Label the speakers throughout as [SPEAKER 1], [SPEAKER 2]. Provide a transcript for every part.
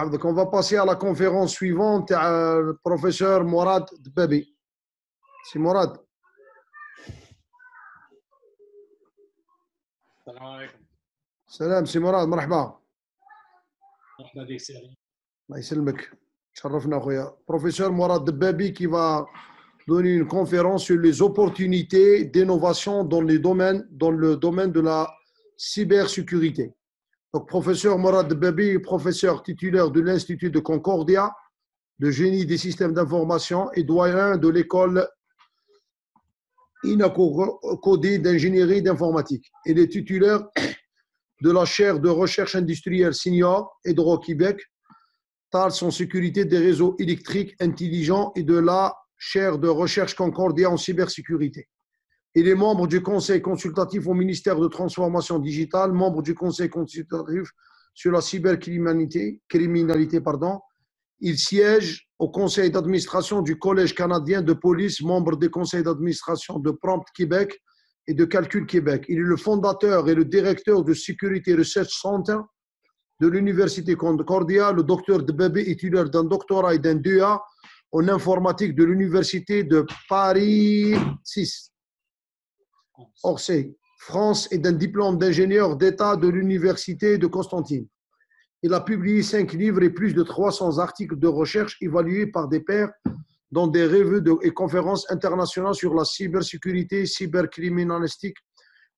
[SPEAKER 1] Donc, on va passer à la conférence suivante, le professeur Mourad Dbabi. C'est Mourad.
[SPEAKER 2] السلام عليكم.
[SPEAKER 1] Salam, c'est Mourad, marhaba.
[SPEAKER 2] مرحبا بك سيدي.
[SPEAKER 1] Allah يسلمك. شرفنا خويا. Professeur Mourad Dbabi qui va donner une conférence sur les opportunités d'innovation dans le domaine de la cybersécurité. Donc, professeur Mourad Dbabi, professeur titulaire de l'Institut de Concordia, de génie des systèmes d'information et doyen de l'école Inacodé d'ingénierie d'informatique. Il est titulaire de la chaire de recherche industrielle senior Hydro-Québec, TALS en sécurité des réseaux électriques intelligents et de la chaire de recherche Concordia en cybersécurité. Il est membre du conseil consultatif au ministère de Transformation digitale, membre du conseil consultatif sur la cybercriminalité. Il siège au conseil d'administration du Collège canadien de police, membre des conseils d'administration de Prompt Québec et de Calcul Québec. Il est le fondateur et le directeur de Security Research Center de l'Université Concordia. Le docteur Dbabi est titulaire d'un doctorat et d'un DEA en informatique de l'Université de Paris 6, Orsay, France, et d'un diplôme d'ingénieur d'État de l'Université de Constantine. Il a publié 5 livres et plus de 300 articles de recherche évalués par des pairs dans des revues et conférences internationales sur la cybersécurité, cybercriminalistique,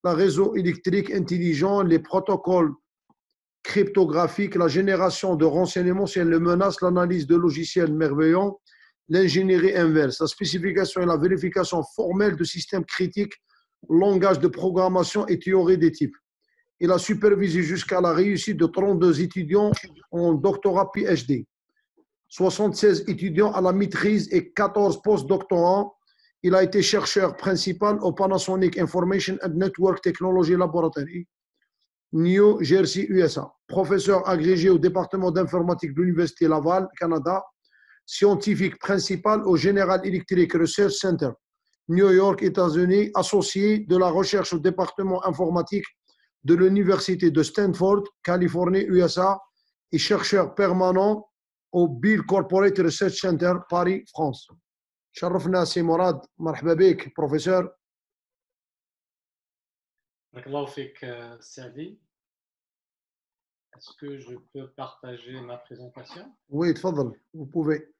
[SPEAKER 1] le réseau électrique intelligent, les protocoles cryptographiques, la génération de renseignements sur les menaces, l'analyse de logiciels merveillants, l'ingénierie inverse, la spécification et la vérification formelle de systèmes critiques, langage de programmation et théorie des types. Il a supervisé jusqu'à la réussite de 32 étudiants en doctorat PhD, 76 étudiants à la maîtrise et 14 postdoctorants. Il a été chercheur principal au Panasonic Information and Network Technology Laboratory, New Jersey, USA. Professeur agrégé au département d'informatique de l'Université Laval, Canada. Scientifique principal au General Electric Research Center, New York, États-Unis. Associé de la recherche au département informatique de l'Université de Stanford, Californie, USA, et chercheur permanent au Bill Corporate Research Center, Paris, France. شرفنا سي مراد, مرحبا بك professeur.
[SPEAKER 2] بارك الله فيك سعدي. Est-ce que je peux partager ma présentation?
[SPEAKER 1] Oui, تفضل, vous pouvez.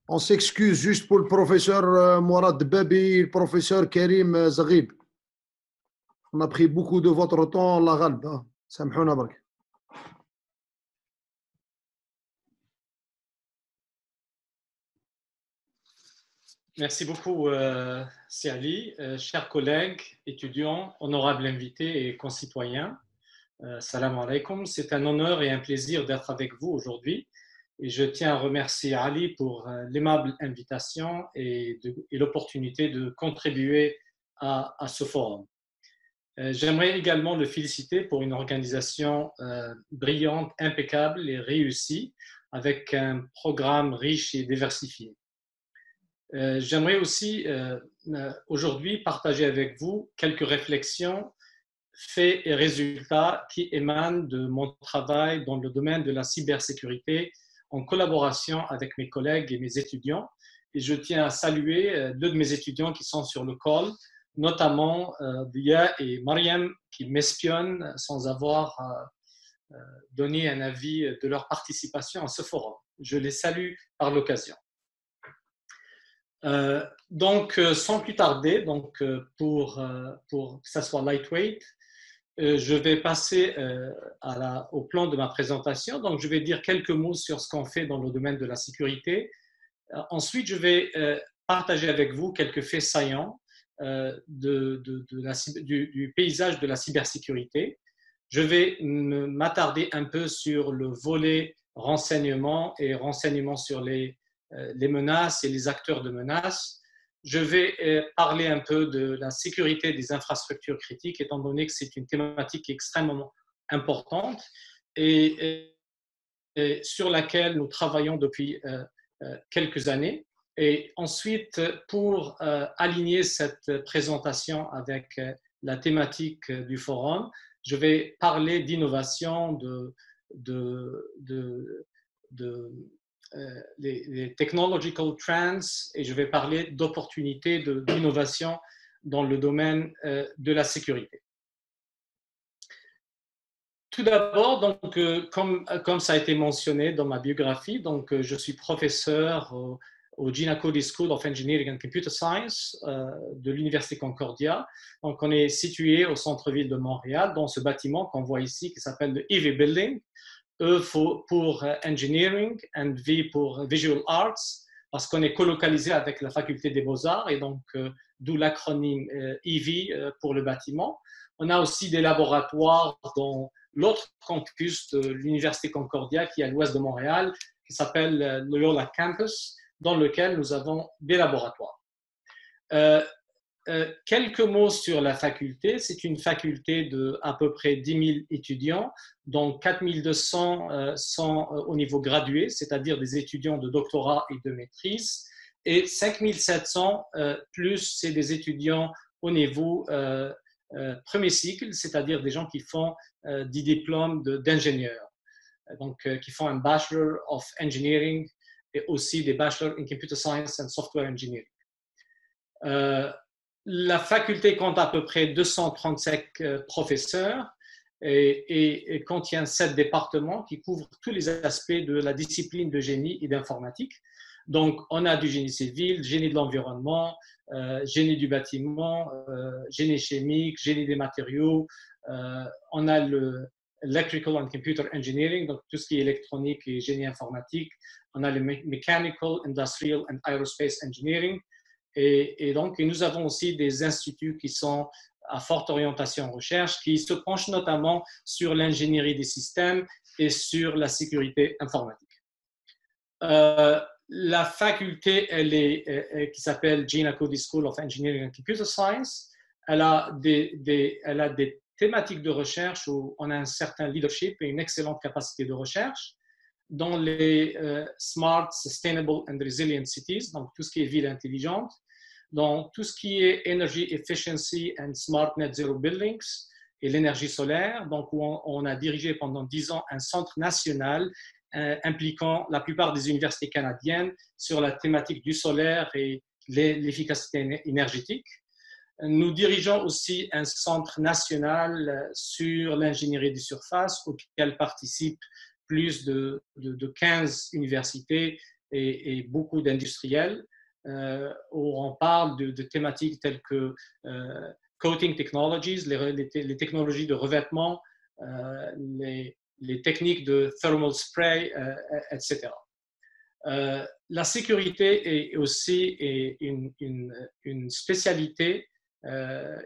[SPEAKER 1] On s'excuse juste pour le professeur Mourad Dbabi et le professeur Karim Zaghib. On a pris beaucoup de votre temps, la ghalb. سامحونا برك.
[SPEAKER 2] Merci beaucoup, Siali. Chers collègues, étudiants, honorables invités et concitoyens, salam alaikum. C'est un honneur et un plaisir d'être avec vous aujourd'hui. Et je tiens à remercier Ali pour l'aimable invitation et l'opportunité de contribuer à ce forum. J'aimerais également le féliciter pour une organisation brillante, impeccable et réussie, avec un programme riche et diversifié. J'aimerais aussi aujourd'hui partager avec vous quelques réflexions, faits et résultats qui émanent de mon travail dans le domaine de la cybersécurité en collaboration avec mes collègues et mes étudiants. Et je tiens à saluer deux de mes étudiants qui sont sur le call, notamment Dia et Mariam, qui m'espionnent sans avoir donné un avis de leur participation à ce forum. Je les salue par l'occasion. Donc, sans plus tarder, pour que ça soit lightweight, je vais passer au plan de ma présentation. Donc, je vais dire quelques mots sur ce qu'on fait dans le domaine de la sécurité. Ensuite, je vais partager avec vous quelques faits saillants du paysage de la cybersécurité. Je vais m'attarder un peu sur le volet renseignement et renseignement sur les menaces et les acteurs de menaces. Je vais parler un peu de la sécurité des infrastructures critiques, étant donné que c'est une thématique extrêmement importante et sur laquelle nous travaillons depuis quelques années. Et ensuite, pour aligner cette présentation avec la thématique du forum, je vais parler d'innovation, les technological trends, et je vais parler d'opportunités d'innovation dans le domaine de la sécurité. Tout d'abord, donc, comme ça a été mentionné dans ma biographie, donc, je suis professeur au Gina Cody School of Engineering and Computer Science de l'Université Concordia. Donc, on est situé au centre-ville de Montréal, dans ce bâtiment qu'on voit ici qui s'appelle le EV Building. E pour Engineering and V pour Visual Arts, parce qu'on est colocalisé avec la Faculté des Beaux-Arts, et donc d'où l'acronyme EV pour le bâtiment. On a aussi des laboratoires dans l'autre campus de l'Université Concordia, qui est à l'ouest de Montréal, qui s'appelle Loyola Campus, dans lequel nous avons des laboratoires. Quelques mots sur la faculté. C'est une faculté de à peu près 10 000 étudiants, dont 4 200 sont au niveau gradué, c'est-à-dire des étudiants de doctorat et de maîtrise, et 5 700 plus, c'est des étudiants au niveau premier cycle, c'est-à-dire des gens qui font des diplômes d'ingénieurs, donc qui font un Bachelor of Engineering et aussi des Bachelor in Computer Science and Software Engineering. La faculté compte à peu près 235 professeurs et contient 7 départements qui couvrent tous les aspects de la discipline de génie et d'informatique. Donc, on a du génie civil, génie de l'environnement, génie du bâtiment, génie chimique, génie des matériaux. On a l'Electrical and Computer Engineering, donc tout ce qui est électronique et génie informatique. On a le Mechanical, Industrial and Aerospace Engineering. Et donc, nous avons aussi des instituts qui sont à forte orientation recherche, qui se penchent notamment sur l'ingénierie des systèmes et sur la sécurité informatique. La faculté, qui s'appelle Gina Cody School of Engineering and Computer Science, elle a des thématiques de recherche où on a un certain leadership et une excellente capacité de recherche dans les Smart, Sustainable and Resilient Cities, donc tout ce qui est ville intelligente, dans tout ce qui est Energy Efficiency and Smart Net Zero Buildings et l'énergie solaire, donc où on a dirigé pendant 10 ans un centre national impliquant la plupart des universités canadiennes sur la thématique du solaire et l'efficacité énergétique. Nous dirigeons aussi un centre national sur l'ingénierie des surfaces auquel participent plus de 15 universités et beaucoup d'industriels, où on parle de thématiques telles que coating technologies, les technologies de revêtement, les techniques de thermal spray, etc. La sécurité est aussi une spécialité,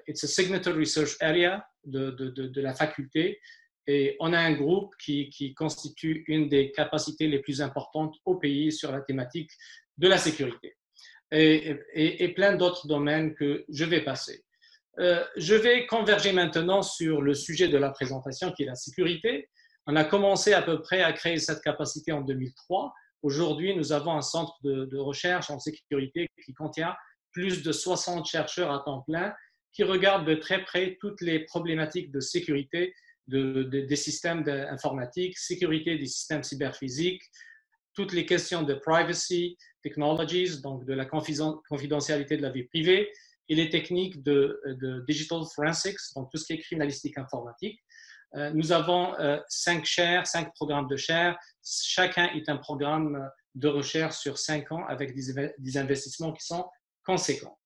[SPEAKER 2] it's a signature research area de la faculté, et on a un groupe qui constitue une des capacités les plus importantes au pays sur la thématique de la sécurité, et plein d'autres domaines que je vais passer. Je vais converger maintenant sur le sujet de la présentation qui est la sécurité. On a commencé à peu près à créer cette capacité en 2003. Aujourd'hui, nous avons un centre de recherche en sécurité qui contient plus de 60 chercheurs à temps plein qui regardent de très près toutes les problématiques de sécurité des systèmes informatiques, sécurité des systèmes cyberphysiques, toutes les questions de privacy technologies, donc de la confidentialité de la vie privée, et les techniques de digital forensics, donc tout ce qui est criminalistique informatique. Nous avons 5 chaires, 5 programmes de chaires. Chacun est un programme de recherche sur 5 ans avec des investissements qui sont conséquents.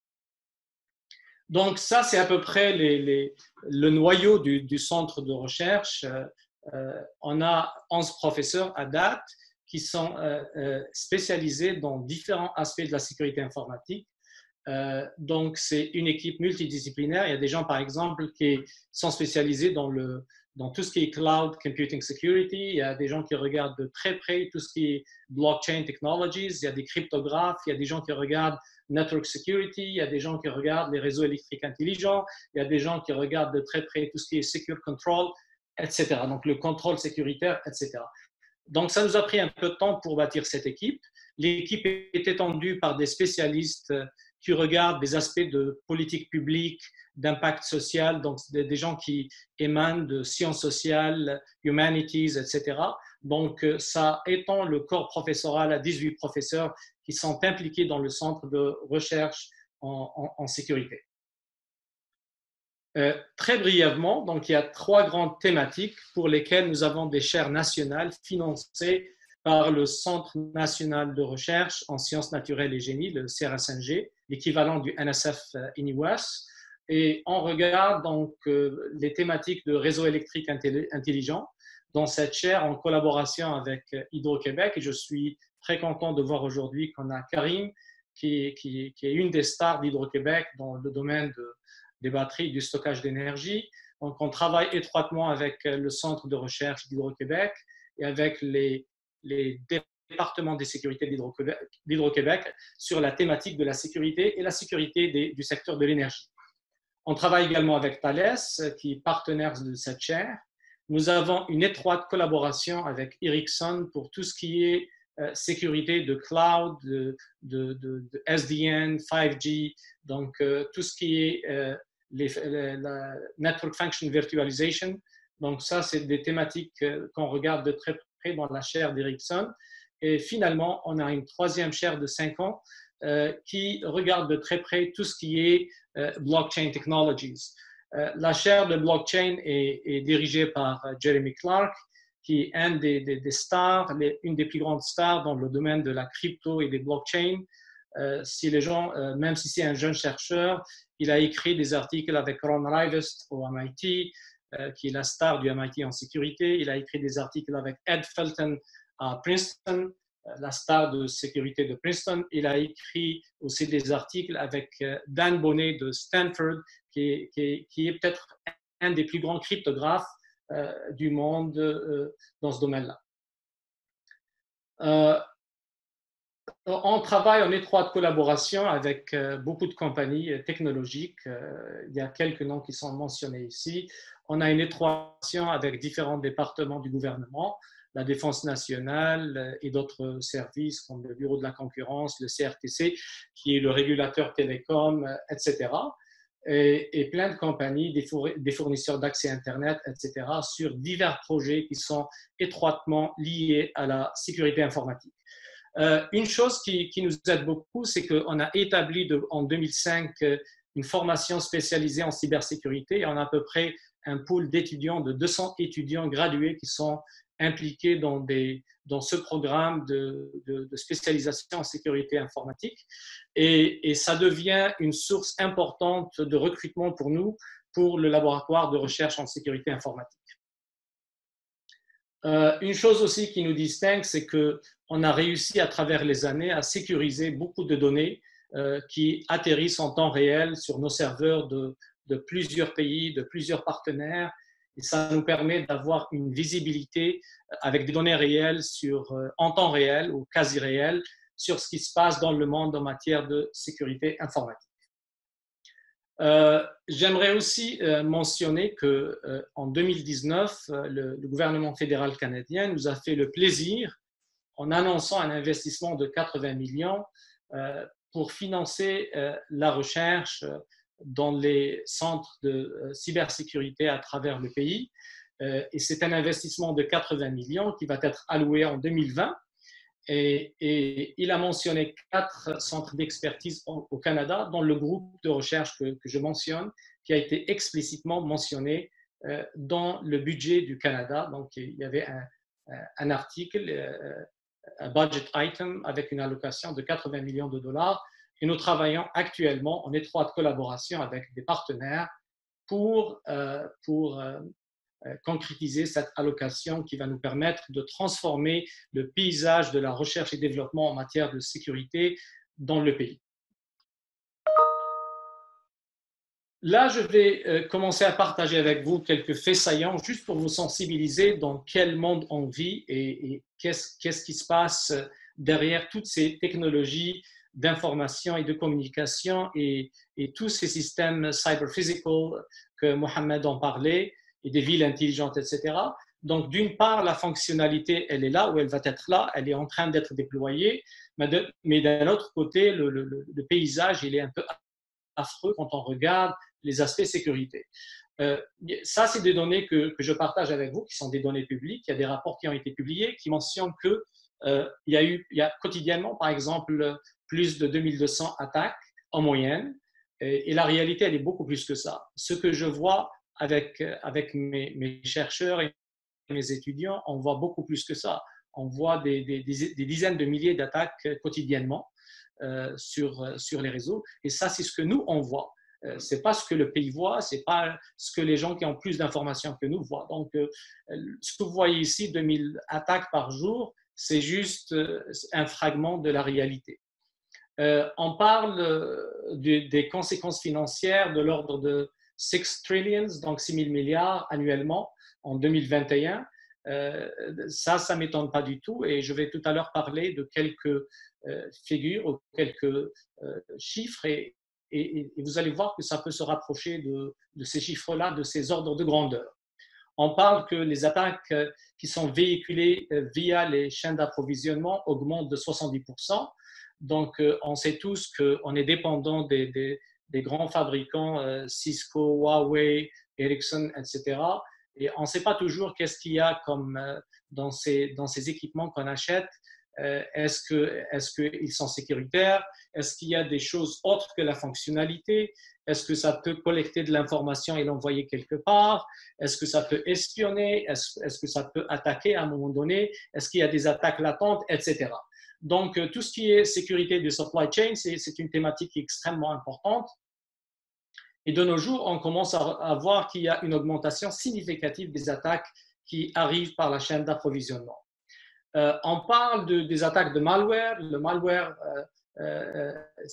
[SPEAKER 2] Donc ça, c'est à peu près le noyau du centre de recherche. On a 11 professeurs à date qui sont spécialisés dans différents aspects de la sécurité informatique. Donc, c'est une équipe multidisciplinaire. Il y a des gens, par exemple, qui sont spécialisés dans tout ce qui est cloud computing security. Il y a des gens qui regardent de très près tout ce qui est blockchain technologies. Il y a des cryptographes. Il y a des gens qui regardent network security. Il y a des gens qui regardent les réseaux électriques intelligents. Il y a des gens qui regardent de très près tout ce qui est secure control, etc. Donc, le contrôle sécuritaire, etc. Donc, ça nous a pris un peu de temps pour bâtir cette équipe. L'équipe est étendue par des spécialistes qui regardent des aspects de politique publique, d'impact social, donc des gens qui émanent de sciences sociales, humanities, etc. Donc, ça étend le corps professoral à 18 professeurs qui sont impliqués dans le centre de recherche en sécurité. Très brièvement, donc il y a 3 grandes thématiques pour lesquelles nous avons des chaires nationales financées par le Centre national de recherche en sciences naturelles et génie, le CRSNG, l'équivalent du NSF in US. Et on regarde donc les thématiques de réseau électrique intelligent dans cette chaire en collaboration avec Hydro-Québec. Et je suis très content de voir aujourd'hui qu'on a Karim, qui est une des stars d'Hydro-Québec dans le domaine des batteries, du stockage d'énergie. Donc, on travaille étroitement avec le centre de recherche d'Hydro-Québec et avec les départements des sécurités d'Hydro-Québec sur la thématique de la sécurité et la sécurité du secteur de l'énergie. On travaille également avec Thales, qui est partenaire de cette chaire. Nous avons une étroite collaboration avec Ericsson pour tout ce qui est sécurité de cloud, de SDN, 5G, donc tout ce qui est la Network Function Virtualization. Donc ça, c'est des thématiques qu'on regarde de très près dans la chaire d'Ericsson. Et finalement, on a une 3e chaire de 5 ans qui regarde de très près tout ce qui est blockchain technologies. La chaire de blockchain est dirigée par Jeremy Clark, qui est une des stars, une des plus grandes stars dans le domaine de la crypto et des blockchains. Si les gens, même si c'est un jeune chercheur, il a écrit des articles avec Ron Rivest au MIT, qui est la star du MIT en sécurité. Il a écrit des articles avec Ed Felten à Princeton, la star de sécurité de Princeton. Il a écrit aussi des articles avec Dan Bonnet de Stanford, qui est peut-être un des plus grands cryptographes du monde dans ce domaine-là. On travaille en étroite collaboration avec beaucoup de compagnies technologiques. Il y a quelques noms qui sont mentionnés ici. On a une étroite collaboration avec différents départements du gouvernement, la Défense nationale et d'autres services comme le Bureau de la concurrence, le CRTC, qui est le régulateur télécom, etc. Et plein de compagnies, des fournisseurs d'accès Internet, etc., sur divers projets qui sont étroitement liés à la sécurité informatique. Une chose qui nous aide beaucoup, c'est qu'on a établi en 2005 une formation spécialisée en cybersécurité et on a à peu près un pool d'étudiants, de 200 étudiants gradués qui sont impliqués dans ce programme de spécialisation en sécurité informatique. Et ça devient une source importante de recrutement pour nous, pour le laboratoire de recherche en sécurité informatique. Une chose aussi qui nous distingue, c'est qu'on a réussi à travers les années à sécuriser beaucoup de données qui atterrissent en temps réel sur nos serveurs de plusieurs pays, de plusieurs partenaires. Et ça nous permet d'avoir une visibilité avec des données réelles en temps réel ou quasi réel sur ce qui se passe dans le monde en matière de sécurité informatique. J'aimerais aussi mentionner qu'en 2019, le gouvernement fédéral canadien nous a fait le plaisir, en annonçant un investissement de 80 millions pour financer la recherche dans les centres de cybersécurité à travers le pays. Et c'est un investissement de 80 millions qui va être alloué en 2020. Et il a mentionné 4 centres d'expertise au Canada dans le groupe de recherche que je mentionne, qui a été explicitement mentionné dans le budget du Canada. Donc, il y avait un article, un budget item avec une allocation de 80 millions de dollars. Et nous travaillons actuellement en étroite collaboration avec des partenaires pour concrétiser cette allocation qui va nous permettre de transformer le paysage de la recherche et développement en matière de sécurité dans le pays. Là, je vais commencer à partager avec vous quelques faits saillants juste pour vous sensibiliser dans quel monde on vit et qu'est-ce qui se passe derrière toutes ces technologies d'information et de communication et tous ces systèmes cyber-physical que Mohamed en parlait, et des villes intelligentes, etc. Donc, d'une part, la fonctionnalité, elle est là ou elle va être là, elle est en train d'être déployée, mais d'un autre côté, le paysage, il est un peu affreux quand on regarde les aspects sécurité. Ça, c'est des données que je partage avec vous, qui sont des données publiques. Il y a des rapports qui ont été publiés qui mentionnent qu'il il y a quotidiennement, par exemple, plus de 2200 attaques en moyenne. Et la réalité, elle est beaucoup plus que ça. Ce que je vois avec mes chercheurs et mes étudiants, on voit beaucoup plus que ça. On voit des dizaines de milliers d'attaques quotidiennement sur les réseaux. Et ça, c'est ce que nous, on voit. Ce n'est pas ce que le pays voit, ce n'est pas ce que les gens qui ont plus d'informations que nous voient. Donc, ce que vous voyez ici, 2000 attaques par jour, c'est juste un fragment de la réalité. On parle des conséquences financières de l'ordre de 6 trillions, donc 6 000 milliards annuellement en 2021. Ça ne m'étonne pas du tout et je vais tout à l'heure parler de quelques figures ou quelques chiffres et vous allez voir que ça peut se rapprocher de ces chiffres-là, de ces ordres de grandeur. On parle que les attaques qui sont véhiculées via les chaînes d'approvisionnement augmentent de 70%. Donc, on sait tous qu'on est dépendant des grands fabricants Cisco, Huawei, Ericsson, etc. Et on ne sait pas toujours qu'est-ce qu'il y a comme, dans ces équipements qu'on achète. Est-ce qu'ils sont sécuritaires? Est-ce qu'il y a des choses autres que la fonctionnalité? Est-ce que ça peut collecter de l'information et l'envoyer quelque part? Est-ce que ça peut espionner? Est-ce que ça peut attaquer à un moment donné? Est-ce qu'il y a des attaques latentes, etc. Donc, tout ce qui est sécurité du supply chain, c'est une thématique extrêmement importante. Et de nos jours, on commence à voir qu'il y a une augmentation significative des attaques qui arrivent par la chaîne d'approvisionnement. On parle des attaques de malware. Le malware,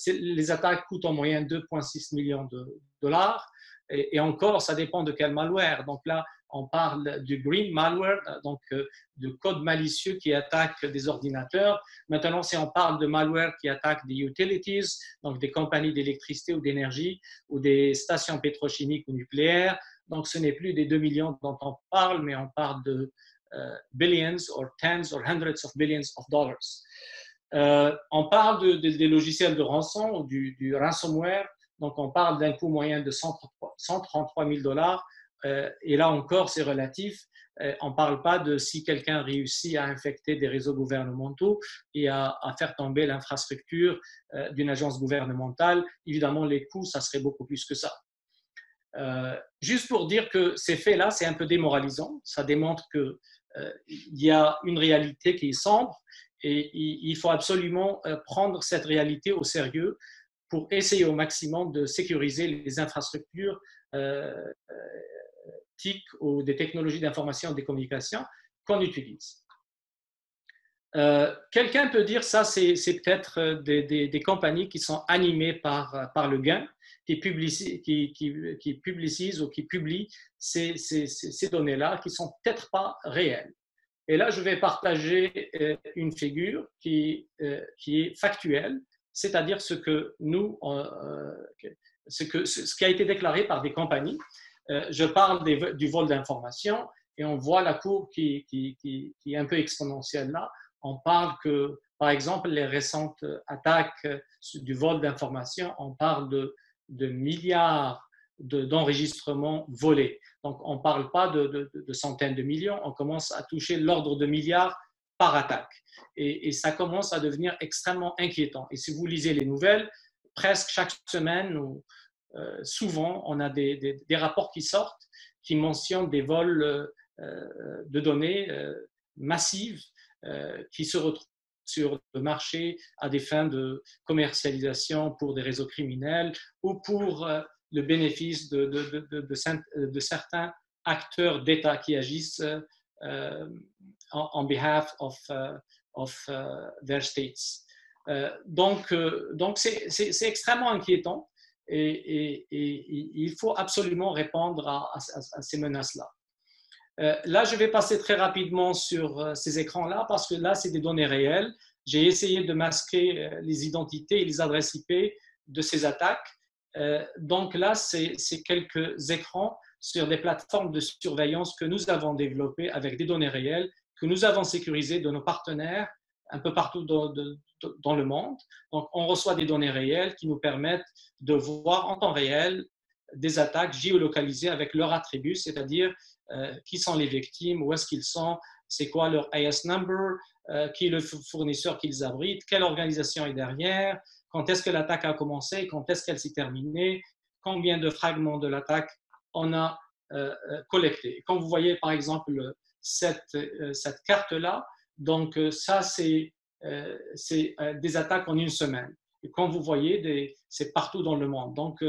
[SPEAKER 2] les attaques coûtent en moyenne 2,6 millions de dollars. Et encore, ça dépend de quel malware. Donc là, on parle du green malware, donc de code malicieux qui attaque des ordinateurs. Maintenant, si on parle de malware qui attaque des utilities, donc des compagnies d'électricité ou d'énergie, ou des stations pétrochimiques ou nucléaires, donc ce n'est plus des 2 millions dont on parle, mais on parle de billions or tens or hundreds of billions of dollars. On parle des logiciels de rançon ou du ransomware. Donc, on parle d'un coût moyen de 133 000 dollars. Et là encore, c'est relatif. On ne parle pas de si quelqu'un réussit à infecter des réseaux gouvernementaux et à faire tomber l'infrastructure d'une agence gouvernementale. Évidemment, les coûts, ça serait beaucoup plus que ça. Juste pour dire que ces faits-là, c'est un peu démoralisant. Ça démontre qu'il y a une réalité qui est sombre et il faut absolument prendre cette réalité au sérieux pour essayer au maximum de sécuriser les infrastructures TIC ou des technologies d'information et des communications qu'on utilise. Quelqu'un peut dire ça, c'est peut-être des compagnies qui sont animées par le gain, qui publicisent ou qui publient ces données-là qui ne sont peut-être pas réelles. Et là, je vais partager une figure qui est factuelle, c'est-à-dire ce qui a été déclaré par des compagnies. Je parle du vol d'informations et on voit la courbe qui est un peu exponentielle là. On parle que, par exemple, les récentes attaques du vol d'informations, on parle de milliards d'enregistrements volés. Donc, on ne parle pas de centaines de millions, on commence à toucher l'ordre de milliards par attaque. Et ça commence à devenir extrêmement inquiétant. Et si vous lisez les nouvelles, presque chaque semaine, souvent, on a des rapports qui sortent qui mentionnent des vols de données massives qui se retrouvent sur le marché à des fins de commercialisation pour des réseaux criminels ou pour le bénéfice de certains acteurs d'État qui agissent on behalf of their states. Donc c'est extrêmement inquiétant et il faut absolument répondre à ces menaces-là. Là, je vais passer très rapidement sur ces écrans-là parce que là, c'est des données réelles. J'ai essayé de masquer les identités et les adresses IP de ces attaques. Donc là, c'est quelques écrans sur des plateformes de surveillance que nous avons développées avec des données réelles, que nous avons sécurisées de nos partenaires un peu partout dans le monde. Donc, on reçoit des données réelles qui nous permettent de voir en temps réel des attaques géolocalisées avec leurs attributs, c'est-à-dire qui sont les victimes, où est-ce qu'ils sont, c'est quoi leur AS number, qui est le fournisseur qu'ils abritent, quelle organisation est derrière, quand est-ce que l'attaque a commencé, quand est-ce qu'elle s'est terminée, combien de fragments de l'attaque on a collecté. Quand vous voyez par exemple cette carte-là, donc ça c'est des attaques en une semaine. Et quand vous voyez, c'est partout dans le monde. Donc,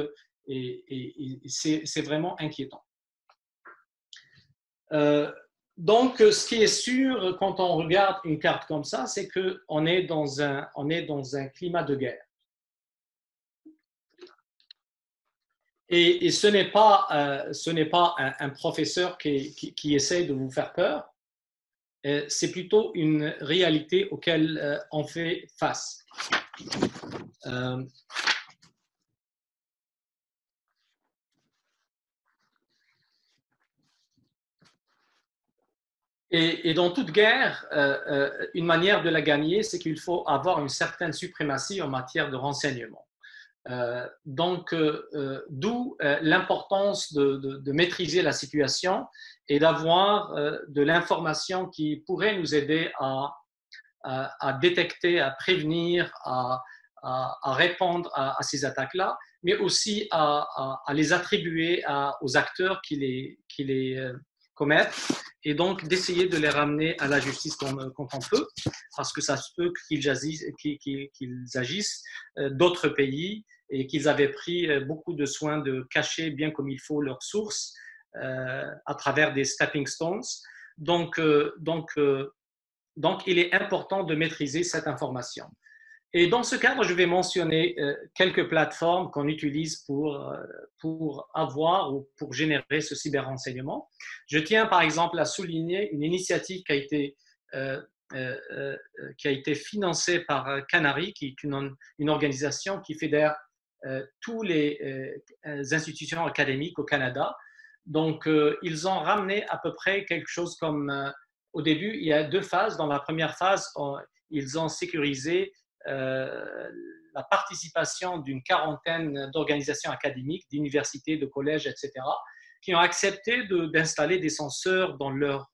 [SPEAKER 2] c'est vraiment inquiétant. Donc, ce qui est sûr quand on regarde une carte comme ça, c'est qu'on est dans un climat de guerre. Et ce n'est pas un professeur qui essaie de vous faire peur, c'est plutôt une réalité auquel on fait face. Et dans toute guerre, une manière de la gagner, c'est qu'il faut avoir une certaine suprématie en matière de renseignement. D'où l'importance de maîtriser la situation et d'avoir de l'information qui pourrait nous aider à détecter, à prévenir, à répondre à ces attaques-là, mais aussi à les attribuer aux acteurs qui les commettent, et donc d'essayer de les ramener à la justice quand on peut, parce que ça se peut qu'ils agissent d'autres pays et qu'ils avaient pris beaucoup de soins de cacher bien comme il faut leurs sources à travers des stepping stones. Donc, il est important de maîtriser cette information. Et dans ce cadre, je vais mentionner quelques plateformes qu'on utilise pour avoir ou pour générer ce cyber-renseignement. Je tiens par exemple à souligner une initiative qui a été financée par Canary, qui est une organisation qui fédère toutes les institutions académiques au Canada. Donc, ils ont ramené à peu près quelque chose comme, au début, il y a 2 phases. Dans la première phase, ils ont sécurisé la participation d'une quarantaine d'organisations académiques, d'universités, de collèges, etc., qui ont accepté d'installer des senseurs dans leurs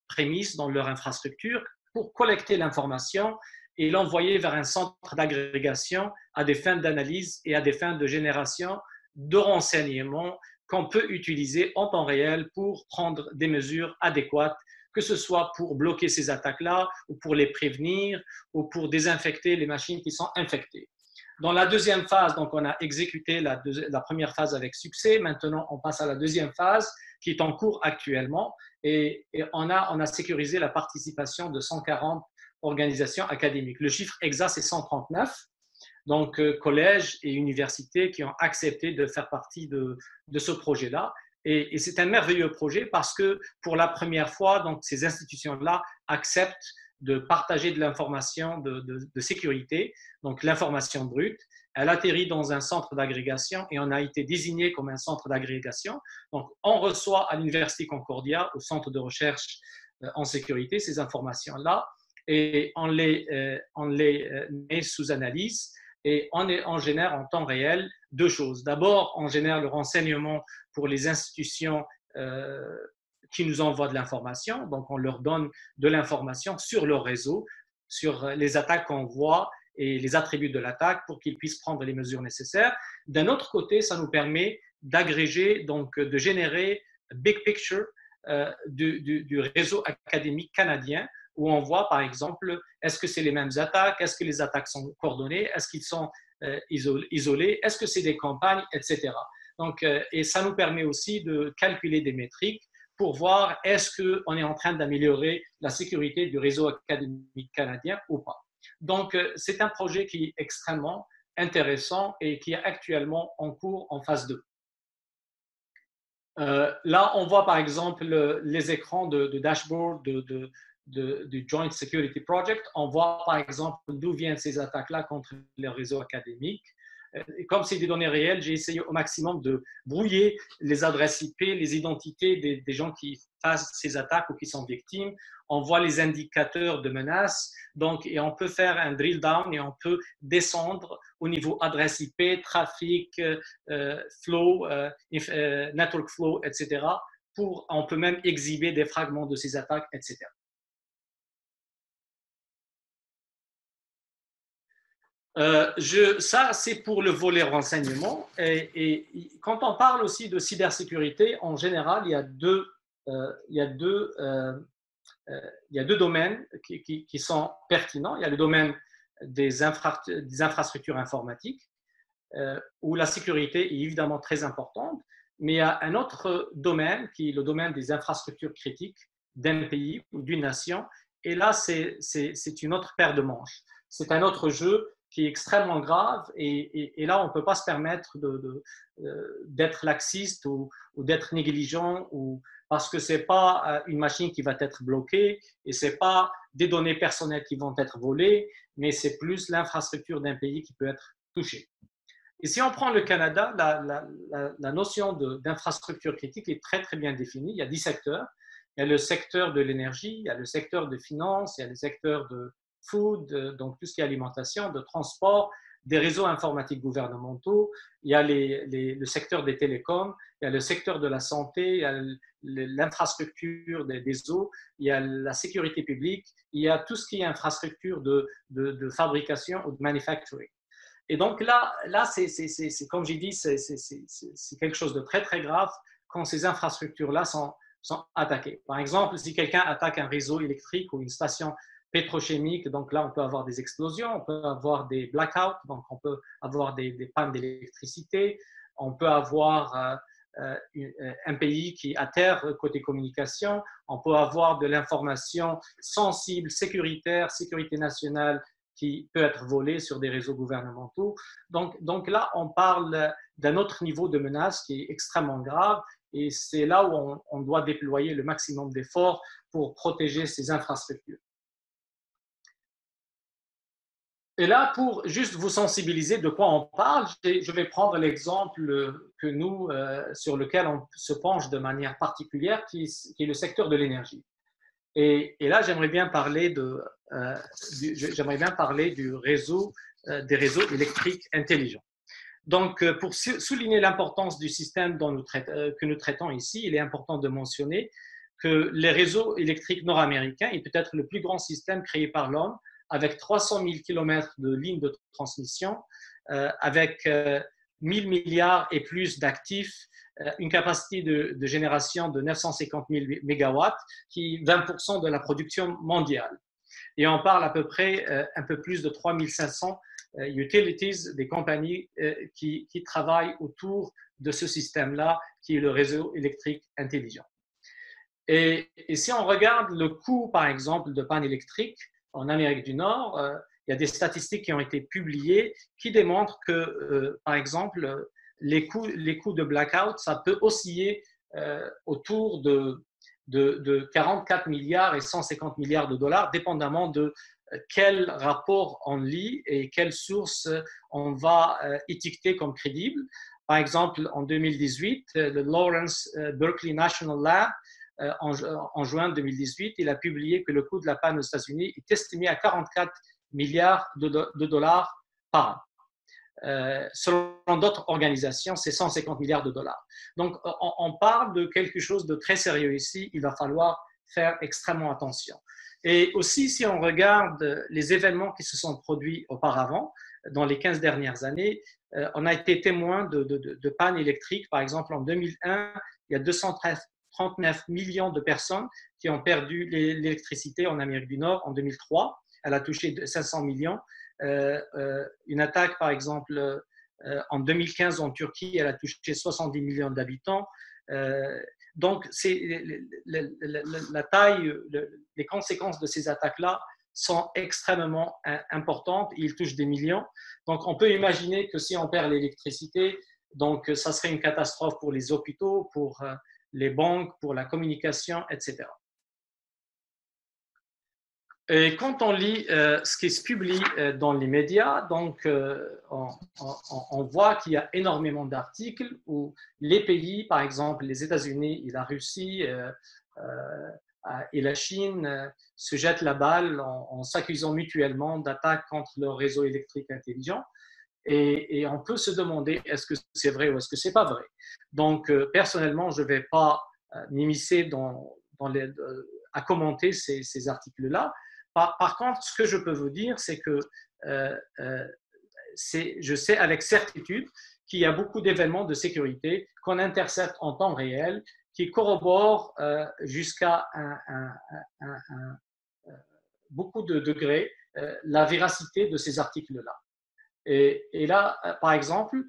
[SPEAKER 2] prémices, dans leur infrastructure, pour collecter l'information et l'envoyer vers un centre d'agrégation à des fins d'analyse et à des fins de génération de renseignements qu'on peut utiliser en temps réel pour prendre des mesures adéquates, que ce soit pour bloquer ces attaques-là, ou pour les prévenir, ou pour désinfecter les machines qui sont infectées. Dans la deuxième phase, donc on a exécuté la première phase avec succès. Maintenant, on passe à la deuxième phase qui est en cours actuellement, et on a sécurisé la participation de 140 organisations académiques. Le chiffre exact, c'est 139. Donc, collèges et universités qui ont accepté de faire partie de ce projet-là. Et c'est un merveilleux projet parce que pour la première fois, donc, ces institutions-là acceptent de partager de l'information de sécurité, donc l'information brute. Elle atterrit dans un centre d'agrégation et on a été désigné comme un centre d'agrégation. Donc, on reçoit à l'Université Concordia, au centre de recherche en sécurité, ces informations-là et on les met sous analyse. Et on génère en temps réel 2 choses. D'abord, on génère le renseignement pour les institutions qui nous envoient de l'information. Donc, on leur donne de l'information sur leur réseau, sur les attaques qu'on voit et les attributs de l'attaque pour qu'ils puissent prendre les mesures nécessaires. D'un autre côté, ça nous permet d'agréger, donc de générer big picture du réseau académique canadien, où on voit, par exemple, est-ce que c'est les mêmes attaques, est-ce que les attaques sont coordonnées, est-ce qu'ils sont isolés, est-ce que c'est des campagnes, etc. Donc, et ça nous permet aussi de calculer des métriques pour voir est-ce qu'on est en train d'améliorer la sécurité du réseau académique canadien ou pas. Donc, c'est un projet qui est extrêmement intéressant et qui est actuellement en cours en phase 2. Là, on voit par exemple les écrans de dashboard du Joint Security Project. On voit par exemple d'où viennent ces attaques-là contre les réseaux académiques. Et comme c'est des données réelles, j'ai essayé au maximum de brouiller les adresses IP, les identités des gens qui fassent ces attaques ou qui sont victimes. On voit les indicateurs de menaces, donc, et on peut faire un drill down et on peut descendre au niveau adresse IP, trafic, flow, network flow, etc. On peut même exhiber des fragments de ces attaques, etc. Ça, c'est pour le volet renseignement. Et quand on parle aussi de cybersécurité, en général, il y a deux domaines qui sont pertinents. Il y a le domaine des infrastructures informatiques, où la sécurité est évidemment très importante, mais il y a un autre domaine qui est le domaine des infrastructures critiques d'un pays ou d'une nation. Et là, c'est une autre paire de manches. C'est un autre jeu qui est extrêmement grave et là, on ne peut pas se permettre d'être laxiste ou d'être négligent parce que ce n'est pas une machine qui va être bloquée et ce n'est pas des données personnelles qui vont être volées, mais c'est plus l'infrastructure d'un pays qui peut être touchée. Et si on prend le Canada, la notion d'infrastructure critique est très, très bien définie. Il y a 10 secteurs. Il y a le secteur de l'énergie, il y a le secteur de finance, il y a le secteur de food, donc tout ce qui est alimentation, de transport, des réseaux informatiques gouvernementaux, il y a le secteur des télécoms, il y a le secteur de la santé, il y a l'infrastructure des eaux, il y a la sécurité publique, il y a tout ce qui est infrastructure de fabrication ou de manufacturing. Et donc là c'est comme j'ai dit, c'est quelque chose de très, très grave quand ces infrastructures-là sont attaquées. Par exemple, si quelqu'un attaque un réseau électrique ou une station pétrochimique, donc là, on peut avoir des explosions, on peut avoir des blackouts, donc on peut avoir des pannes d'électricité, on peut avoir un pays qui est à terre côté communication, on peut avoir de l'information sensible, sécuritaire, sécurité nationale, qui peut être volée sur des réseaux gouvernementaux. Donc là, on parle d'un autre niveau de menace qui est extrêmement grave et c'est là où on doit déployer le maximum d'efforts pour protéger ces infrastructures. Et là, pour juste vous sensibiliser de quoi on parle, je vais prendre l'exemple sur lequel on se penche de manière particulière, qui est le secteur de l'énergie. Et là, j'aimerais bien parler des réseaux électriques intelligents. Donc, pour souligner l'importance du système que nous traitons ici, il est important de mentionner que les réseaux électriques nord-américains est peut-être le plus grand système créé par l'homme, avec 300 000 km de lignes de transmission, avec 1 000 milliards et plus d'actifs, une capacité de génération de 950 000 mégawatts, qui est 20% de la production mondiale. Et on parle à peu près un peu plus de 3 500 utilities, des compagnies qui travaillent autour de ce système-là, qui est le réseau électrique intelligent. Et si on regarde le coût, par exemple, de panne électrique en Amérique du Nord, il y a des statistiques qui ont été publiées qui démontrent que, par exemple, les coûts de blackout, ça peut osciller autour de 44 milliards et 150 milliards de dollars, dépendamment de quel rapport on lit et quelle source on va étiqueter comme crédible. Par exemple, en 2018, le Lawrence Berkeley National Lab, en juin 2018, il a publié que le coût de la panne aux États-Unis est estimé à 44 milliards de dollars par an. Selon d'autres organisations, c'est 150 milliards de dollars. Donc, on parle de quelque chose de très sérieux ici. Il va falloir faire extrêmement attention. Et aussi, si on regarde les événements qui se sont produits auparavant, dans les 15 dernières années, on a été témoin de pannes électriques. Par exemple, en 2001, il y a 239 millions de personnes qui ont perdu l'électricité en Amérique du Nord. En 2003, elle a touché 500 millions. Une attaque, par exemple, en 2015 en Turquie, elle a touché 70 millions d'habitants. Donc, la taille, les conséquences de ces attaques-là sont extrêmement importantes. Ils touchent des millions. Donc, on peut imaginer que si on perd l'électricité, donc ça serait une catastrophe pour les hôpitaux, pour les banques, pour la communication, etc. Et quand on lit ce qui se publie dans les médias, donc on voit qu'il y a énormément d'articles où les pays, par exemple les États-Unis et la Russie et la Chine, se jettent la balle en s'accusant mutuellement d'attaques contre leur réseau électrique intelligent. Et on peut se demander est-ce que c'est vrai ou est-ce que c'est pas vrai. Donc personnellement, je ne vais pas m'immiscer à commenter ces articles-là. Par contre, ce que je peux vous dire, c'est que je sais avec certitude qu'il y a beaucoup d'événements de sécurité qu'on intercepte en temps réel qui corroborent jusqu'à beaucoup de degrés la véracité de ces articles-là. Et là, par exemple,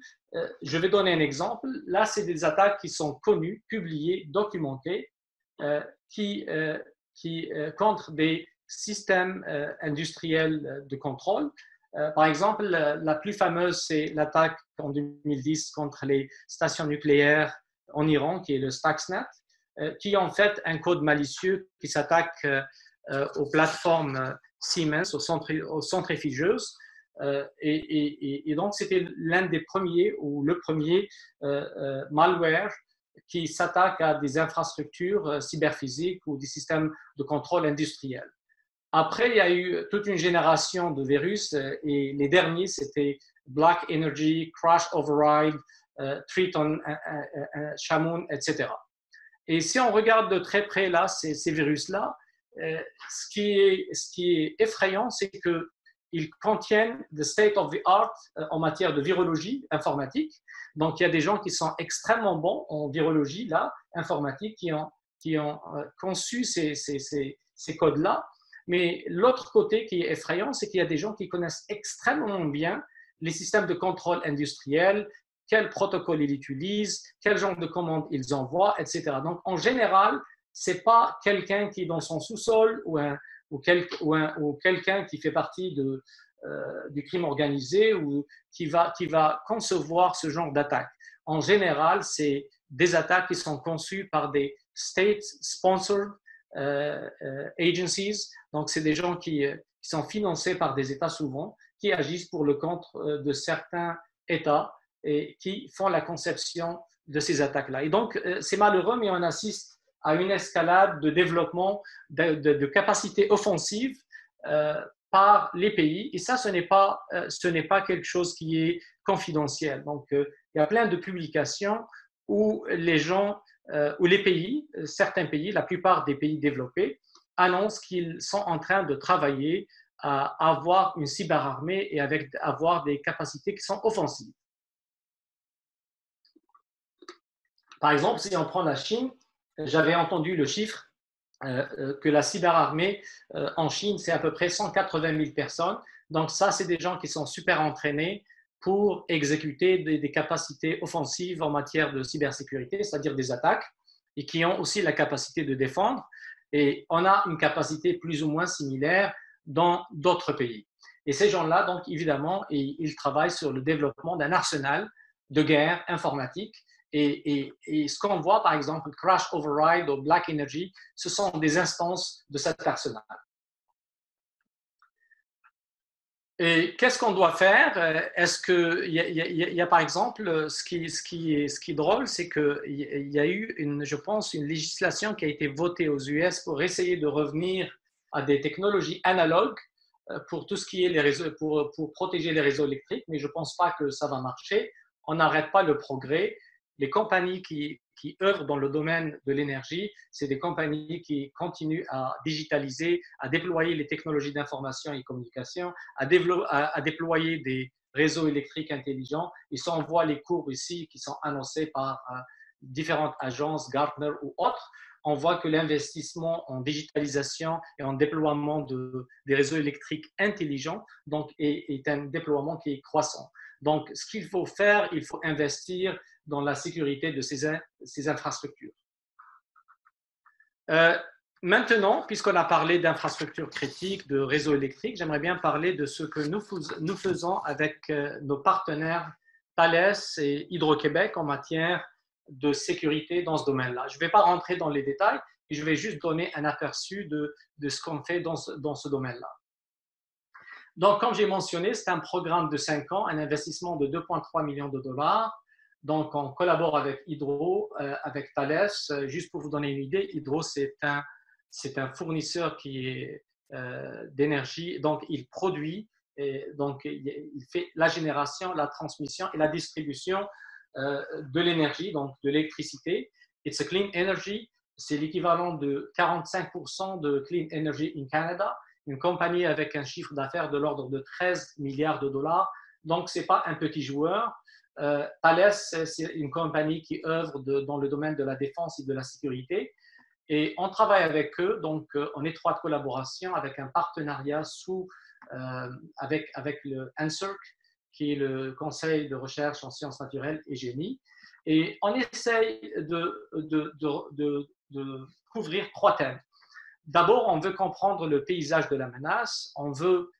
[SPEAKER 2] je vais donner un exemple. Là, c'est des attaques qui sont connues, publiées, documentées, contre des systèmes industriels de contrôle. Par exemple, la plus fameuse, c'est l'attaque en 2010 contre les stations nucléaires en Iran, qui est le Stuxnet, qui est en fait un code malicieux qui s'attaque aux plateformes Siemens, aux centrifugeuses. Et donc, c'était l'un des premiers ou le premier malware qui s'attaque à des infrastructures cyberphysiques ou des systèmes de contrôle industriel. Après, il y a eu toute une génération de virus et les derniers, c'était Black Energy, Crash Override, Triton, Shamoon, etc. Et si on regarde de très près là, ces virus-là, ce qui est effrayant, c'est qu'ils contiennent the state of the art en matière de virologie informatique. Donc, il y a des gens qui sont extrêmement bons en virologie, là, informatique, qui ont conçu ces codes-là. Mais l'autre côté qui est effrayant, c'est qu'il y a des gens qui connaissent extrêmement bien les systèmes de contrôle industriel, quel protocole ils utilisent, quel genre de commandes ils envoient, etc. Donc, en général, ce n'est pas quelqu'un qui est dans son sous-sol ou quelqu'un qui fait partie du crime organisé ou qui va concevoir ce genre d'attaque. En général, c'est des attaques qui sont conçues par des state-sponsored agencies. Donc, c'est des gens qui sont financés par des États souvent, qui agissent pour le compte de certains États et qui font la conception de ces attaques-là. Et donc, c'est malheureux, mais on assiste à une escalade de développement de capacités offensives par les pays. Et ça, ce n'est pas quelque chose qui est confidentiel. Donc, il y a plein de publications où les gens, où les pays, certains pays, la plupart des pays développés, annoncent qu'ils sont en train de travailler à avoir une cyberarmée et avoir des capacités qui sont offensives. Par exemple, si on prend la Chine, j'avais entendu le chiffre que la cyberarmée en Chine, c'est à peu près 180 000 personnes. Donc ça, c'est des gens qui sont super entraînés pour exécuter des capacités offensives en matière de cybersécurité, c'est-à-dire des attaques, et qui ont aussi la capacité de défendre. Et on a une capacité plus ou moins similaire dans d'autres pays. Et ces gens-là, donc évidemment, ils travaillent sur le développement d'un arsenal de guerre informatique. Et ce qu'on voit, par exemple, Crash Override ou Black Energy, ce sont des instances de cet arsenal. Et qu'est-ce qu'on doit faire? Est-ce qu'il y a, par exemple, ce qui est drôle, c'est qu'il y a eu, je pense, une législation qui a été votée aux US pour essayer de revenir à des technologies analogues pour tout ce qui est les réseaux, pour protéger les réseaux électriques, mais je ne pense pas que ça va marcher. On n'arrête pas le progrès. Les compagnies qui œuvrent dans le domaine de l'énergie, c'est des compagnies qui continuent à digitaliser, à déployer les technologies d'information et communication, à déployer des réseaux électriques intelligents. Ils s'envoient les courbes ici qui sont annoncées par différentes agences, Gartner ou autres. On voit que l'investissement en digitalisation et en déploiement des réseaux électriques intelligents donc, est un déploiement qui est croissant. Donc, ce qu'il faut faire, il faut investir dans la sécurité de ces infrastructures. Maintenant, puisqu'on a parlé d'infrastructures critiques, de réseaux électriques, j'aimerais bien parler de ce que nous faisons avec nos partenaires Thales et Hydro-Québec en matière de sécurité dans ce domaine-là. Je ne vais pas rentrer dans les détails, et je vais juste donner un aperçu de ce qu'on fait dans ce domaine-là. Donc, comme j'ai mentionné, c'est un programme de 5 ans, un investissement de 2,3 millions de dollars. Donc, on collabore avec Hydro, avec Thales. Juste pour vous donner une idée, Hydro, c'est un fournisseur d'énergie. Donc, il produit, donc il fait la génération, la transmission et la distribution de l'énergie, donc de l'électricité. It's a clean energy. C'est l'équivalent de 45% de Clean Energy in Canada, une compagnie avec un chiffre d'affaires de l'ordre de 13 milliards de dollars. Donc, ce n'est pas un petit joueur. Thales, c'est une compagnie qui œuvre dans le domaine de la défense et de la sécurité. Et on travaille avec eux, donc en étroite collaboration, avec un partenariat avec le NSERC, qui est le Conseil de recherche en sciences naturelles et génie. Et on essaye de couvrir 3 thèmes. D'abord, on veut comprendre le paysage de la menace, on veut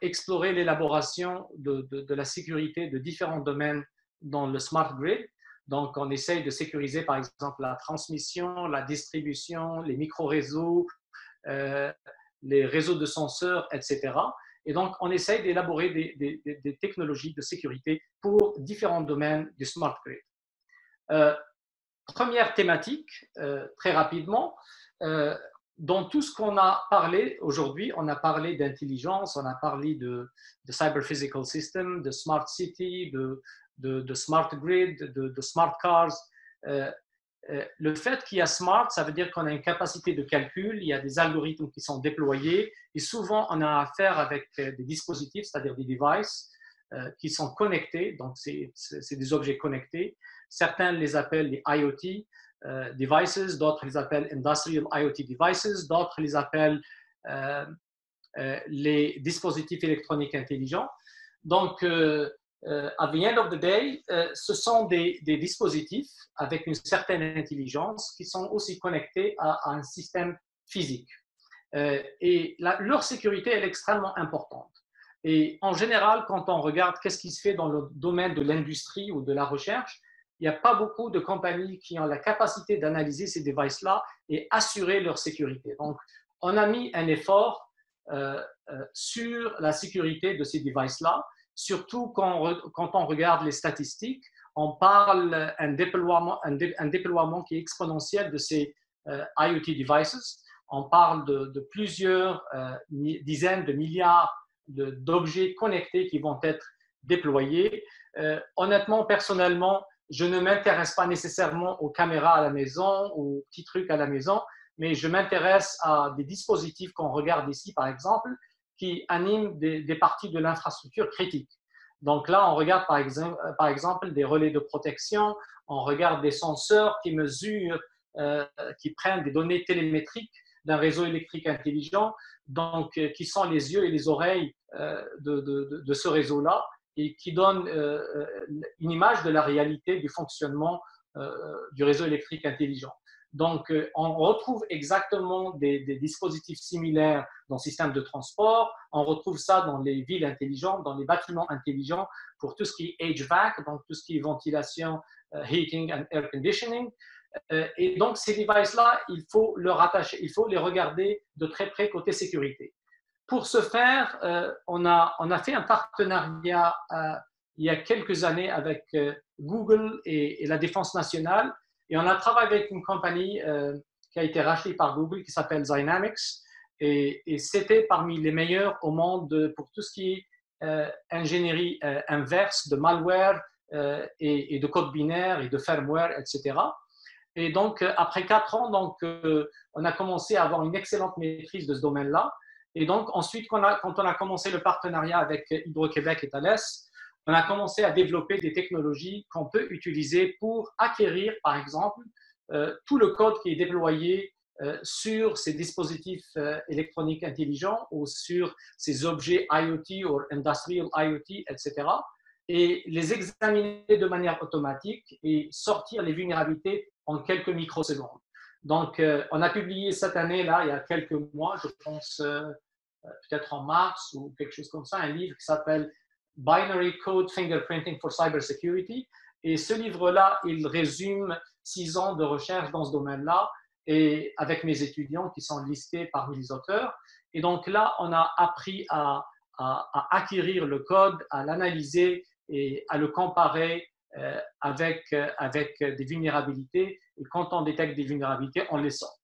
[SPEAKER 2] explorer l'élaboration de la sécurité de différents domaines dans le smart grid. Donc, on essaye de sécuriser, par exemple, la transmission, la distribution, les micro-réseaux, les réseaux de senseurs, etc. Et donc, on essaye d'élaborer des technologies de sécurité pour différents domaines du smart grid. Première thématique, très rapidement, dans tout ce qu'on a parlé aujourd'hui, on a parlé d'intelligence, on a parlé de cyber physical system, de smart city, de smart grid, de smart cars. Le fait qu'il y a smart, ça veut dire qu'on a une capacité de calcul, il y a des algorithmes qui sont déployés et souvent on a affaire avec des dispositifs, c'est-à-dire des devices qui sont connectés, donc c'est des objets connectés. Certains les appellent les IoT devices, d'autres les appellent Industrial IoT devices, d'autres les appellent les dispositifs électroniques intelligents. Donc, at the end of the day, ce sont des dispositifs avec une certaine intelligence qui sont aussi connectés à un système physique. Et leur sécurité est extrêmement importante. Et en général, quand on regarde qu'est-ce qui se fait dans le domaine de l'industrie ou de la recherche, il n'y a pas beaucoup de compagnies qui ont la capacité d'analyser ces devices-là et assurer leur sécurité. Donc, on a mis un effort sur la sécurité de ces devices-là, surtout quand on regarde les statistiques. On parle d'un déploiement qui est exponentiel de ces IoT devices. On parle de plusieurs dizaines de milliards d'objets connectés qui vont être déployés. Honnêtement, personnellement, je ne m'intéresse pas nécessairement aux caméras à la maison, aux petits trucs à la maison, mais je m'intéresse à des dispositifs qu'on regarde ici, par exemple, qui animent des parties de l'infrastructure critique. Donc là, on regarde par exemple des relais de protection, on regarde des senseurs qui mesurent, qui prennent des données télémétriques d'un réseau électrique intelligent, donc qui sont les yeux et les oreilles de ce réseau-là, et qui donne une image de la réalité du fonctionnement du réseau électrique intelligent. Donc, on retrouve exactement des dispositifs similaires dans le système de transport, on retrouve ça dans les villes intelligentes, dans les bâtiments intelligents, pour tout ce qui est HVAC, donc tout ce qui est ventilation, heating and air conditioning. Et donc, ces devices-là, il faut les regarder de très près côté sécurité. Pour ce faire, on a fait un partenariat il y a quelques années avec Google et la Défense nationale. Et on a travaillé avec une compagnie qui a été rachetée par Google qui s'appelle Zynamics. Et c'était parmi les meilleurs au monde pour tout ce qui est ingénierie inverse de malware et de code binaire et de firmware, etc. Et donc, après 4 ans, donc, on a commencé à avoir une excellente maîtrise de ce domaine-là. Et donc, ensuite, quand on a commencé le partenariat avec Hydro-Québec et Thales, on a commencé à développer des technologies qu'on peut utiliser pour acquérir, par exemple, tout le code qui est déployé sur ces dispositifs électroniques intelligents ou sur ces objets IoT ou Industrial IoT, etc., et les examiner de manière automatique et sortir les vulnérabilités en quelques microsecondes. Donc, on a publié cette année-là, il y a quelques mois, je pense peut-être en mars ou quelque chose comme ça, un livre qui s'appelle Binary Code Fingerprinting for Cybersecurity. Et ce livre-là, il résume 6 ans de recherche dans ce domaine-là. et avec mes étudiants qui sont listés parmi les auteurs. Et donc là, on a appris à acquérir le code, à l'analyser et à le comparer avec des vulnérabilités. Et quand on détecte des vulnérabilités, on les sort.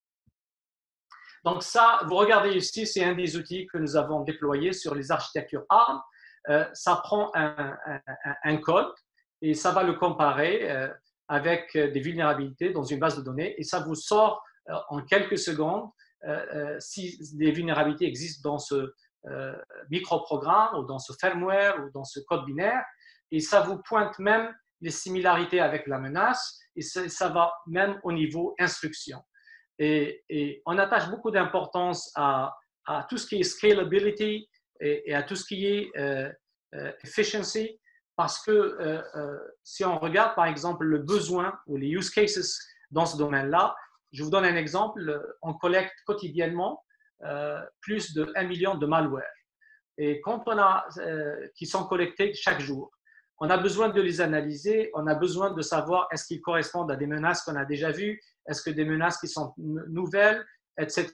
[SPEAKER 2] Donc ça, vous regardez ici, c'est un des outils que nous avons déployé sur les architectures ARM. Ça prend un code et ça va le comparer avec des vulnérabilités dans une base de données et ça vous sort en quelques secondes si des vulnérabilités existent dans ce microprogramme ou dans ce firmware ou dans ce code binaire et ça vous pointe même les similarités avec la menace et ça va même au niveau instruction. Et on attache beaucoup d'importance à tout ce qui est scalability et à tout ce qui est efficiency, parce que si on regarde par exemple le besoin ou les use cases dans ce domaine-là, je vous donne un exemple, on collecte quotidiennement plus de 1 million de malware. Et quand on a, qui sont collectés chaque jour, on a besoin de les analyser, on a besoin de savoir est-ce qu'ils correspondent à des menaces qu'on a déjà vues, est-ce que des menaces qui sont nouvelles, etc.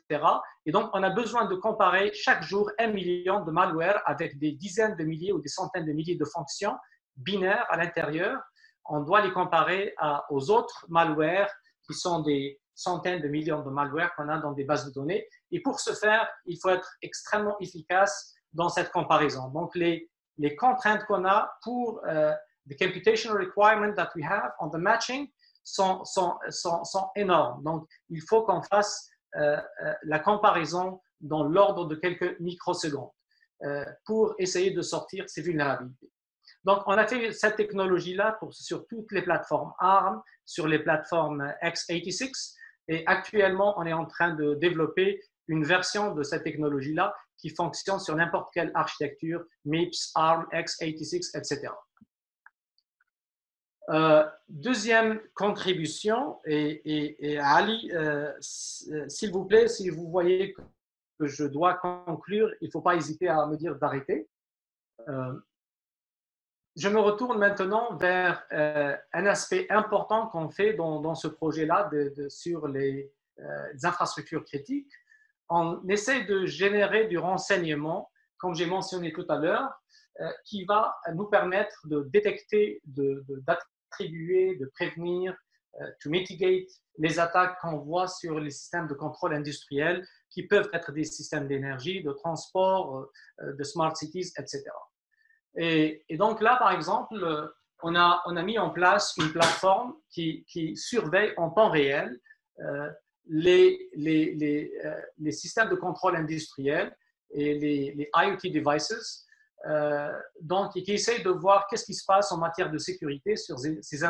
[SPEAKER 2] Et donc, on a besoin de comparer chaque jour 1 million de malware avec des dizaines de milliers ou des centaines de milliers de fonctions binaires à l'intérieur. On doit les comparer aux autres malwares qui sont des centaines de millions de malware qu'on a dans des bases de données. Et pour ce faire, il faut être extrêmement efficace dans cette comparaison. Donc, les contraintes qu'on a pour the computational requirements that we have on the matching sont énormes. Donc, il faut qu'on fasse la comparaison dans l'ordre de quelques microsecondes pour essayer de sortir ces vulnérabilités. Donc, on a fait cette technologie-là sur toutes les plateformes ARM, sur les plateformes x86, et actuellement, on est en train de développer une version de cette technologie-là qui fonctionne sur n'importe quelle architecture, MIPS, ARM, x86, etc. Deuxième contribution, et Ali, s'il vous plaît, si vous voyez que je dois conclure, il ne faut pas hésiter à me dire d'arrêter. Je me retourne maintenant vers un aspect important qu'on fait dans ce projet-là sur les infrastructures critiques. On essaie de générer du renseignement, comme j'ai mentionné tout à l'heure, qui va nous permettre de détecter, d'attribuer, de prévenir, to mitigate les attaques qu'on voit sur les systèmes de contrôle industriel qui peuvent être des systèmes d'énergie, de transport, de smart cities, etc. Et donc là, par exemple, on a mis en place une plateforme qui surveille en temps réel les systèmes de contrôle industriel et les IoT devices, donc, et qui essaye de voir qu'est-ce qui se passe en matière de sécurité sur ces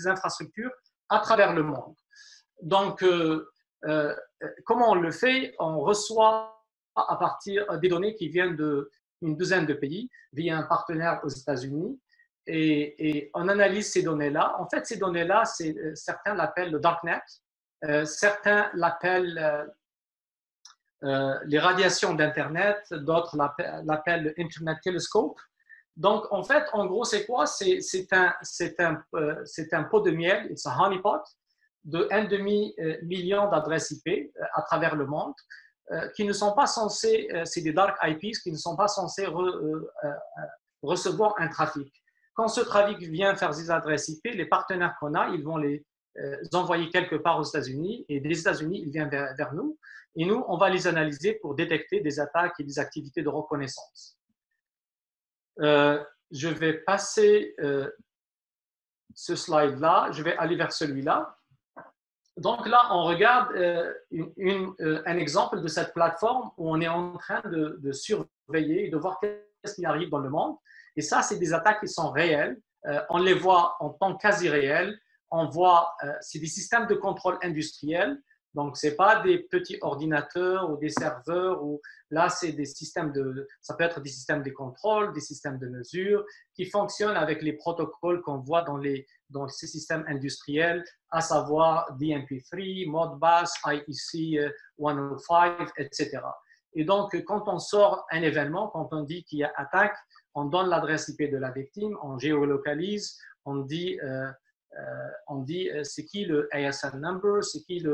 [SPEAKER 2] infrastructures à travers le monde. Donc, comment on le fait? On reçoit à partir des données qui viennent d'une douzaine de pays via un partenaire aux États-Unis et on analyse ces données-là. En fait, ces données-là, certains l'appellent le darknet, certains l'appellent les radiations d'Internet, d'autres l'appellent le Internet Telescope. Donc, en fait, en gros, c'est quoi? C'est un pot de miel, it's a honeypot, de 1,5 million d'adresses IP à travers le monde qui ne sont pas censées, c'est des dark IPs, qui ne sont pas censés recevoir un trafic. Quand ce trafic vient faire des adresses IP, les partenaires qu'on a, ils vont les envoyer quelque part aux États-Unis et des États-Unis, ils viennent vers nous. Et nous, on va les analyser pour détecter des attaques et des activités de reconnaissance. Je vais passer ce slide-là. Je vais aller vers celui-là. Donc là, on regarde un exemple de cette plateforme où on est en train de surveiller et de voir qu'est-ce qui arrive dans le monde. Et ça, c'est des attaques qui sont réelles. On les voit en temps quasi réel. On voit, c'est des systèmes de contrôle industriel. Donc, ce n'est pas des petits ordinateurs ou des serveurs. Là, c'est des systèmes ça peut être des systèmes de contrôle, des systèmes de mesure qui fonctionnent avec les protocoles qu'on voit dans ces systèmes industriels, à savoir DMP3, Modbus, IEC 105, etc. Et donc, quand on sort un événement, quand on dit qu'il y a attaque, on donne l'adresse IP de la victime, on géolocalise, on dit c'est qui le ASN number, c'est qui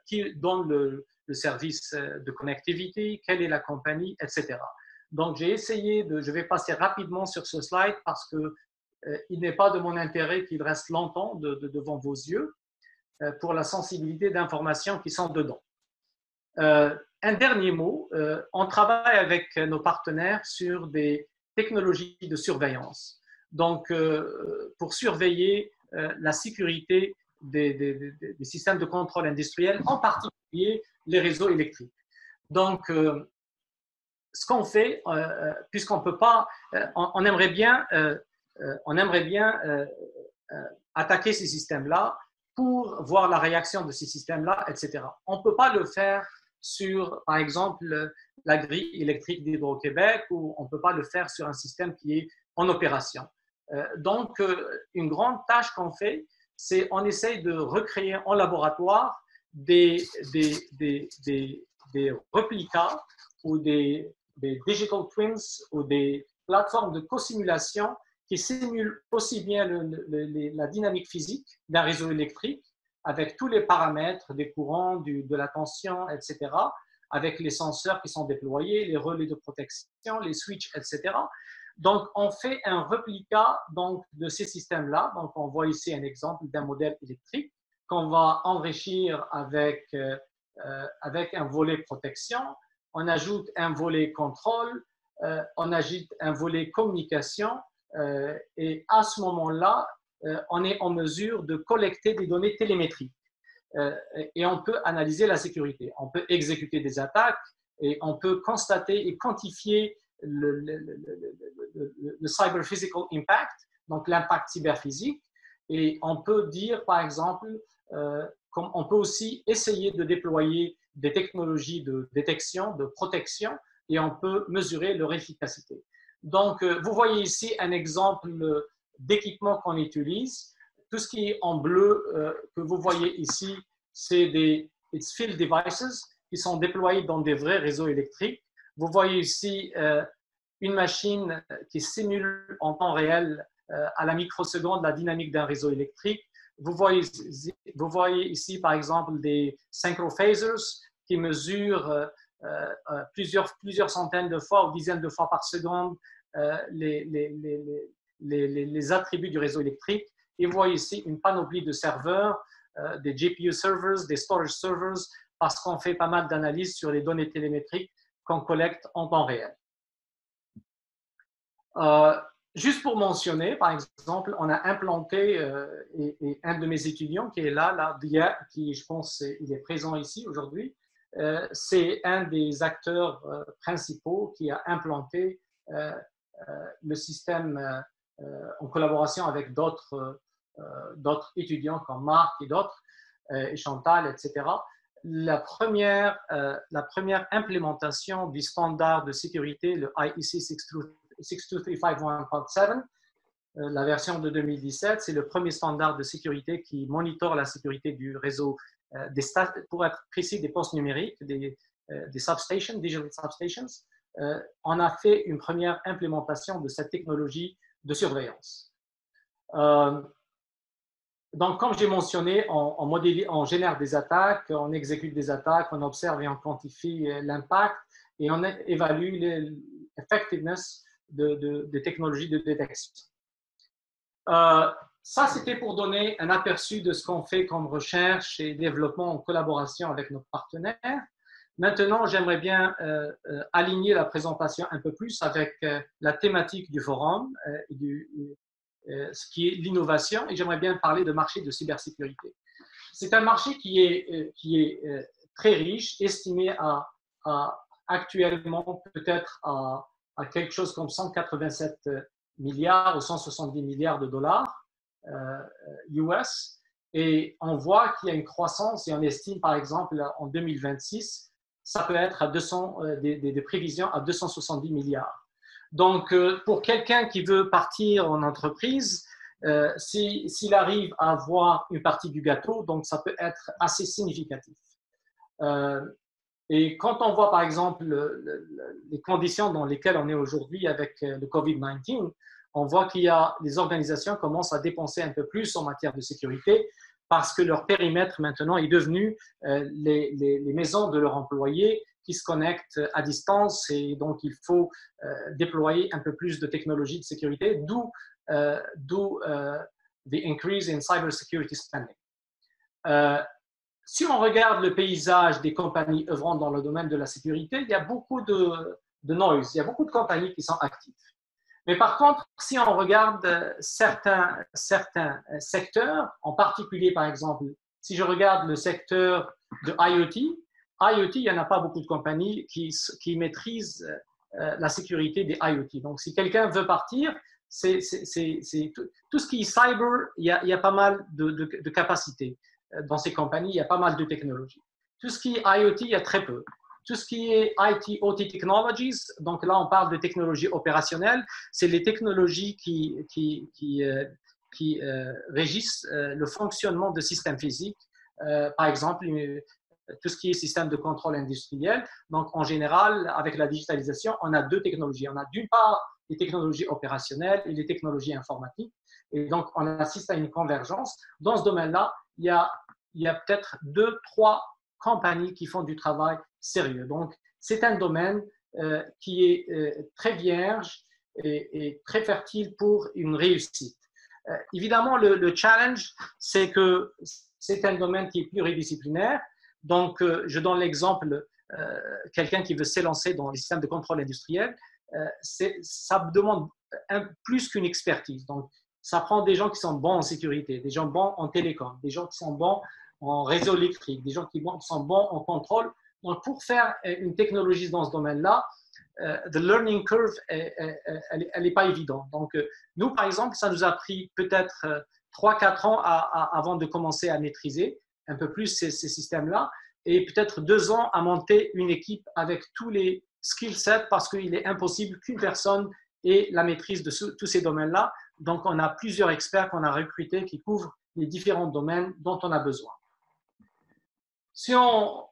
[SPEAKER 2] qui donne le service de connectivité, quelle est la compagnie, etc. Donc, j'ai essayé je vais passer rapidement sur ce slide parce que il n'est pas de mon intérêt qu'il reste longtemps devant vos yeux pour la sensibilité d'informations qui sont dedans. Un dernier mot, on travaille avec nos partenaires sur des technologies de surveillance. Donc, pour surveiller la sécurité des systèmes de contrôle industriel, en particulier les réseaux électriques. Donc, ce qu'on fait, puisqu'on ne peut pas, on aimerait bien attaquer ces systèmes-là pour voir la réaction de ces systèmes-là, etc. On ne peut pas le faire sur, par exemple, la grille électrique d'Hydro-Québec ou on ne peut pas le faire sur un système qui est en opération. Donc, une grande tâche qu'on fait, c'est on essaye de recréer en laboratoire des réplicas ou des digital twins ou des plateformes de co-simulation qui simulent aussi bien la dynamique physique d'un réseau électrique avec tous les paramètres des courants, de la tension, etc., avec les senseurs qui sont déployés, les relais de protection, les switches, etc. Donc, on fait un réplica donc, de ces systèmes-là. Donc, on voit ici un exemple d'un modèle électrique qu'on va enrichir avec un volet protection. On ajoute un volet contrôle, on ajoute un volet communication et à ce moment-là, on est en mesure de collecter des données télémétriques et on peut analyser la sécurité. On peut exécuter des attaques et on peut constater et quantifier le cyber physical impact, donc l'impact cyberphysique. Et on peut dire, par exemple, on peut aussi essayer de déployer des technologies de détection, de protection, et on peut mesurer leur efficacité. Donc, vous voyez ici un exemple d'équipement qu'on utilise. Tout ce qui est en bleu que vous voyez ici, c'est des field devices qui sont déployés dans des vrais réseaux électriques. Vous voyez ici une machine qui simule en temps réel à la microseconde la dynamique d'un réseau électrique. Vous voyez ici, par exemple, des synchrophasers qui mesurent plusieurs centaines de fois ou dizaines de fois par seconde les attributs du réseau électrique. Et vous voyez ici une panoplie de serveurs, des GPU servers, des storage servers, parce qu'on fait pas mal d'analyses sur les données télémétriques qu'on collecte en temps réel. Juste pour mentionner, par exemple, on a implanté, et un de mes étudiants qui est là, qui je pense il est présent ici aujourd'hui, c'est un des acteurs principaux qui a implanté le système en collaboration avec d'autres étudiants comme Marc et d'autres, et Chantal, etc. La première implémentation du standard de sécurité, le IEC 62351.7, la version de 2017, c'est le premier standard de sécurité qui monitore la sécurité du réseau, pour être précis, des postes numériques, des substations, digital substations. On a fait une première implémentation de cette technologie de surveillance. Donc, comme j'ai mentionné, on génère des attaques, on exécute des attaques, on observe et on quantifie l'impact et on évalue l'effectiveness des technologies de détection. Ça, c'était pour donner un aperçu de ce qu'on fait comme recherche et développement en collaboration avec nos partenaires. Maintenant, j'aimerais bien aligner la présentation un peu plus avec la thématique du forum, ce qui est l'innovation, et j'aimerais bien parler de marché de cybersécurité. C'est un marché qui est très riche, estimé à actuellement peut-être à quelque chose comme 187 milliards ou 170 milliards de dollars US. Et on voit qu'il y a une croissance et on estime par exemple en 2026, ça peut être à des prévisions à 270 milliards. Donc, pour quelqu'un qui veut partir en entreprise, s'il arrive à avoir une partie du gâteau, donc ça peut être assez significatif. Et quand on voit, par exemple, les conditions dans lesquelles on est aujourd'hui avec le COVID-19, on voit qu'il y a des organisations qui commencent à dépenser un peu plus en matière de sécurité parce que leur périmètre maintenant est devenu les maisons de leurs employés qui se connectent à distance et donc il faut déployer un peu plus de technologies de sécurité, d'où the increase in cybersecurity spending. Si on regarde le paysage des compagnies œuvrant dans le domaine de la sécurité, il y a beaucoup de noise, il y a beaucoup de compagnies qui sont actives. Mais par contre, si on regarde certains secteurs, en particulier par exemple, si je regarde le secteur de IoT, il n'y en a pas beaucoup de compagnies qui maîtrisent la sécurité des IoT. Donc, si quelqu'un veut partir, c'est tout ce qui est cyber, il y a pas mal de capacités. Dans ces compagnies, il y a pas mal de technologies. Tout ce qui est IoT, il y a très peu. Tout ce qui est IT, OT Technologies, donc là, on parle de technologies opérationnelles, c'est les technologies qui régissent le fonctionnement de systèmes physiques. Par exemple, tout ce qui est système de contrôle industriel. Donc, en général, avec la digitalisation, on a deux technologies. On a d'une part les technologies opérationnelles et les technologies informatiques. Et donc, on assiste à une convergence. Dans ce domaine-là, il y a peut-être 2, 3 compagnies qui font du travail sérieux. Donc, c'est un domaine qui est très vierge et très fertile pour une réussite. Évidemment, le challenge, c'est que c'est un domaine qui est pluridisciplinaire. Donc, je donne l'exemple, quelqu'un qui veut s'élancer dans les systèmes de contrôle industriel, ça demande plus qu'une expertise. Donc, ça prend des gens qui sont bons en sécurité, des gens bons en télécom, des gens qui sont bons en réseau électrique, des gens qui sont bons en contrôle. Donc, pour faire une technologie dans ce domaine-là, the learning curve, elle n'est pas évidente. Donc, nous, par exemple, ça nous a pris peut-être 3-4 ans avant de commencer à maîtriser un peu plus ces systèmes-là et peut-être 2 ans à monter une équipe avec tous les skill sets parce qu'il est impossible qu'une personne ait la maîtrise de tous ces domaines-là. Donc, on a plusieurs experts qu'on a recrutés qui couvrent les différents domaines dont on a besoin. Si on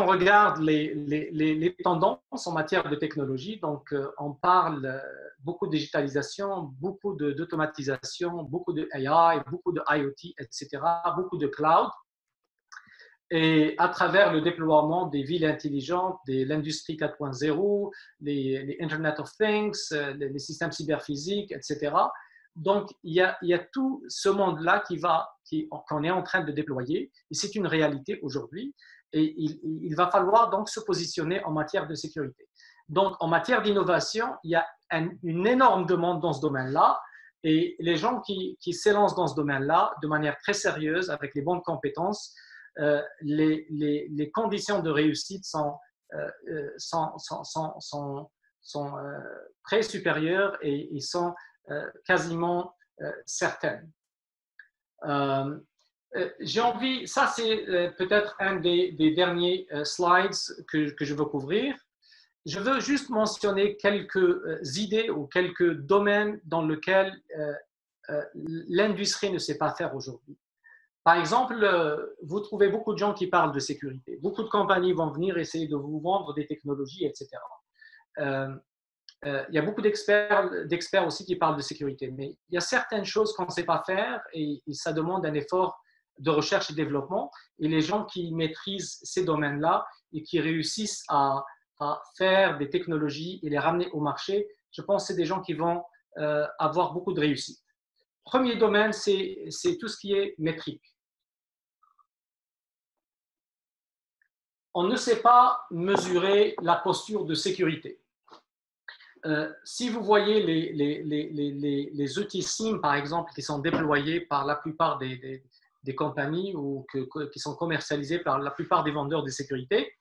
[SPEAKER 2] regarde les tendances en matière de technologie, donc on parle beaucoup de digitalisation, beaucoup d'automatisation, beaucoup de AI, beaucoup de IoT, etc., beaucoup de cloud. Et à travers le déploiement des villes intelligentes, de l'industrie 4.0, les Internet of Things, les systèmes cyberphysiques, etc. Donc, il y a tout ce monde-là qu'on est en train de déployer, et c'est une réalité aujourd'hui, et il va falloir donc se positionner en matière de sécurité. Donc, en matière d'innovation, il y a une énorme demande dans ce domaine-là, et les gens qui s'élancent dans ce domaine-là de manière très sérieuse, avec les bonnes compétences, les conditions de réussite sont très supérieures et ils sont quasiment certaines. J'ai envie, ça c'est peut-être un des derniers slides que je veux couvrir. Je veux juste mentionner quelques idées ou quelques domaines dans lesquels l'industrie ne sait pas faire aujourd'hui. Par exemple, vous trouvez beaucoup de gens qui parlent de sécurité. Beaucoup de compagnies vont venir essayer de vous vendre des technologies, etc. Il y a beaucoup d'experts aussi qui parlent de sécurité, mais il y a certaines choses qu'on ne sait pas faire et ça demande un effort de recherche et développement. Et les gens qui maîtrisent ces domaines-là et qui réussissent à faire des technologies et les ramener au marché, je pense que c'est des gens qui vont avoir beaucoup de réussite. Premier domaine, c'est tout ce qui est métrique. On ne sait pas mesurer la posture de sécurité. Si vous voyez les outils SIM, par exemple, qui sont déployés par la plupart des compagnies ou qui sont commercialisés par la plupart des vendeurs de sécurité,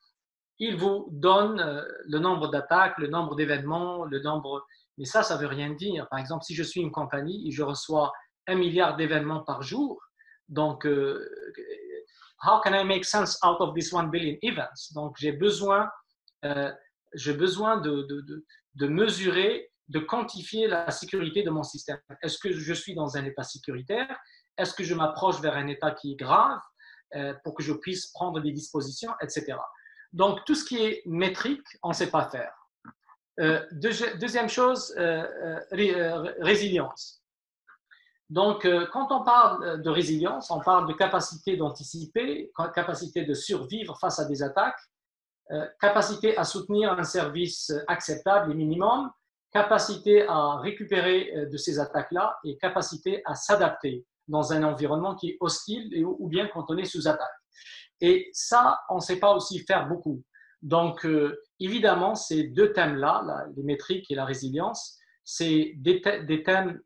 [SPEAKER 2] ils vous donnent le nombre d'attaques, le nombre d'événements, le nombre… Mais ça ne veut rien dire. Par exemple, si je suis une compagnie et je reçois 1 milliard d'événements par jour, donc how can I make sense out of this 1 billion events? Donc j'ai besoin de mesurer, de quantifier la sécurité de mon système. Est-ce que je suis dans un état sécuritaire? Est-ce que je m'approche vers un état qui est grave pour que je puisse prendre des dispositions, etc. Donc, tout ce qui est métrique, on ne sait pas faire. Deuxième chose, résilience. Donc, quand on parle de résilience, on parle de capacité d'anticiper, capacité de survivre face à des attaques, capacité à soutenir un service acceptable et minimum, capacité à récupérer de ces attaques-là et capacité à s'adapter dans un environnement qui est hostile ou bien quand on est sous attaque. Et ça, on ne sait pas aussi faire beaucoup. Donc, évidemment, ces deux thèmes-là, les métriques et la résilience, c'est des thèmes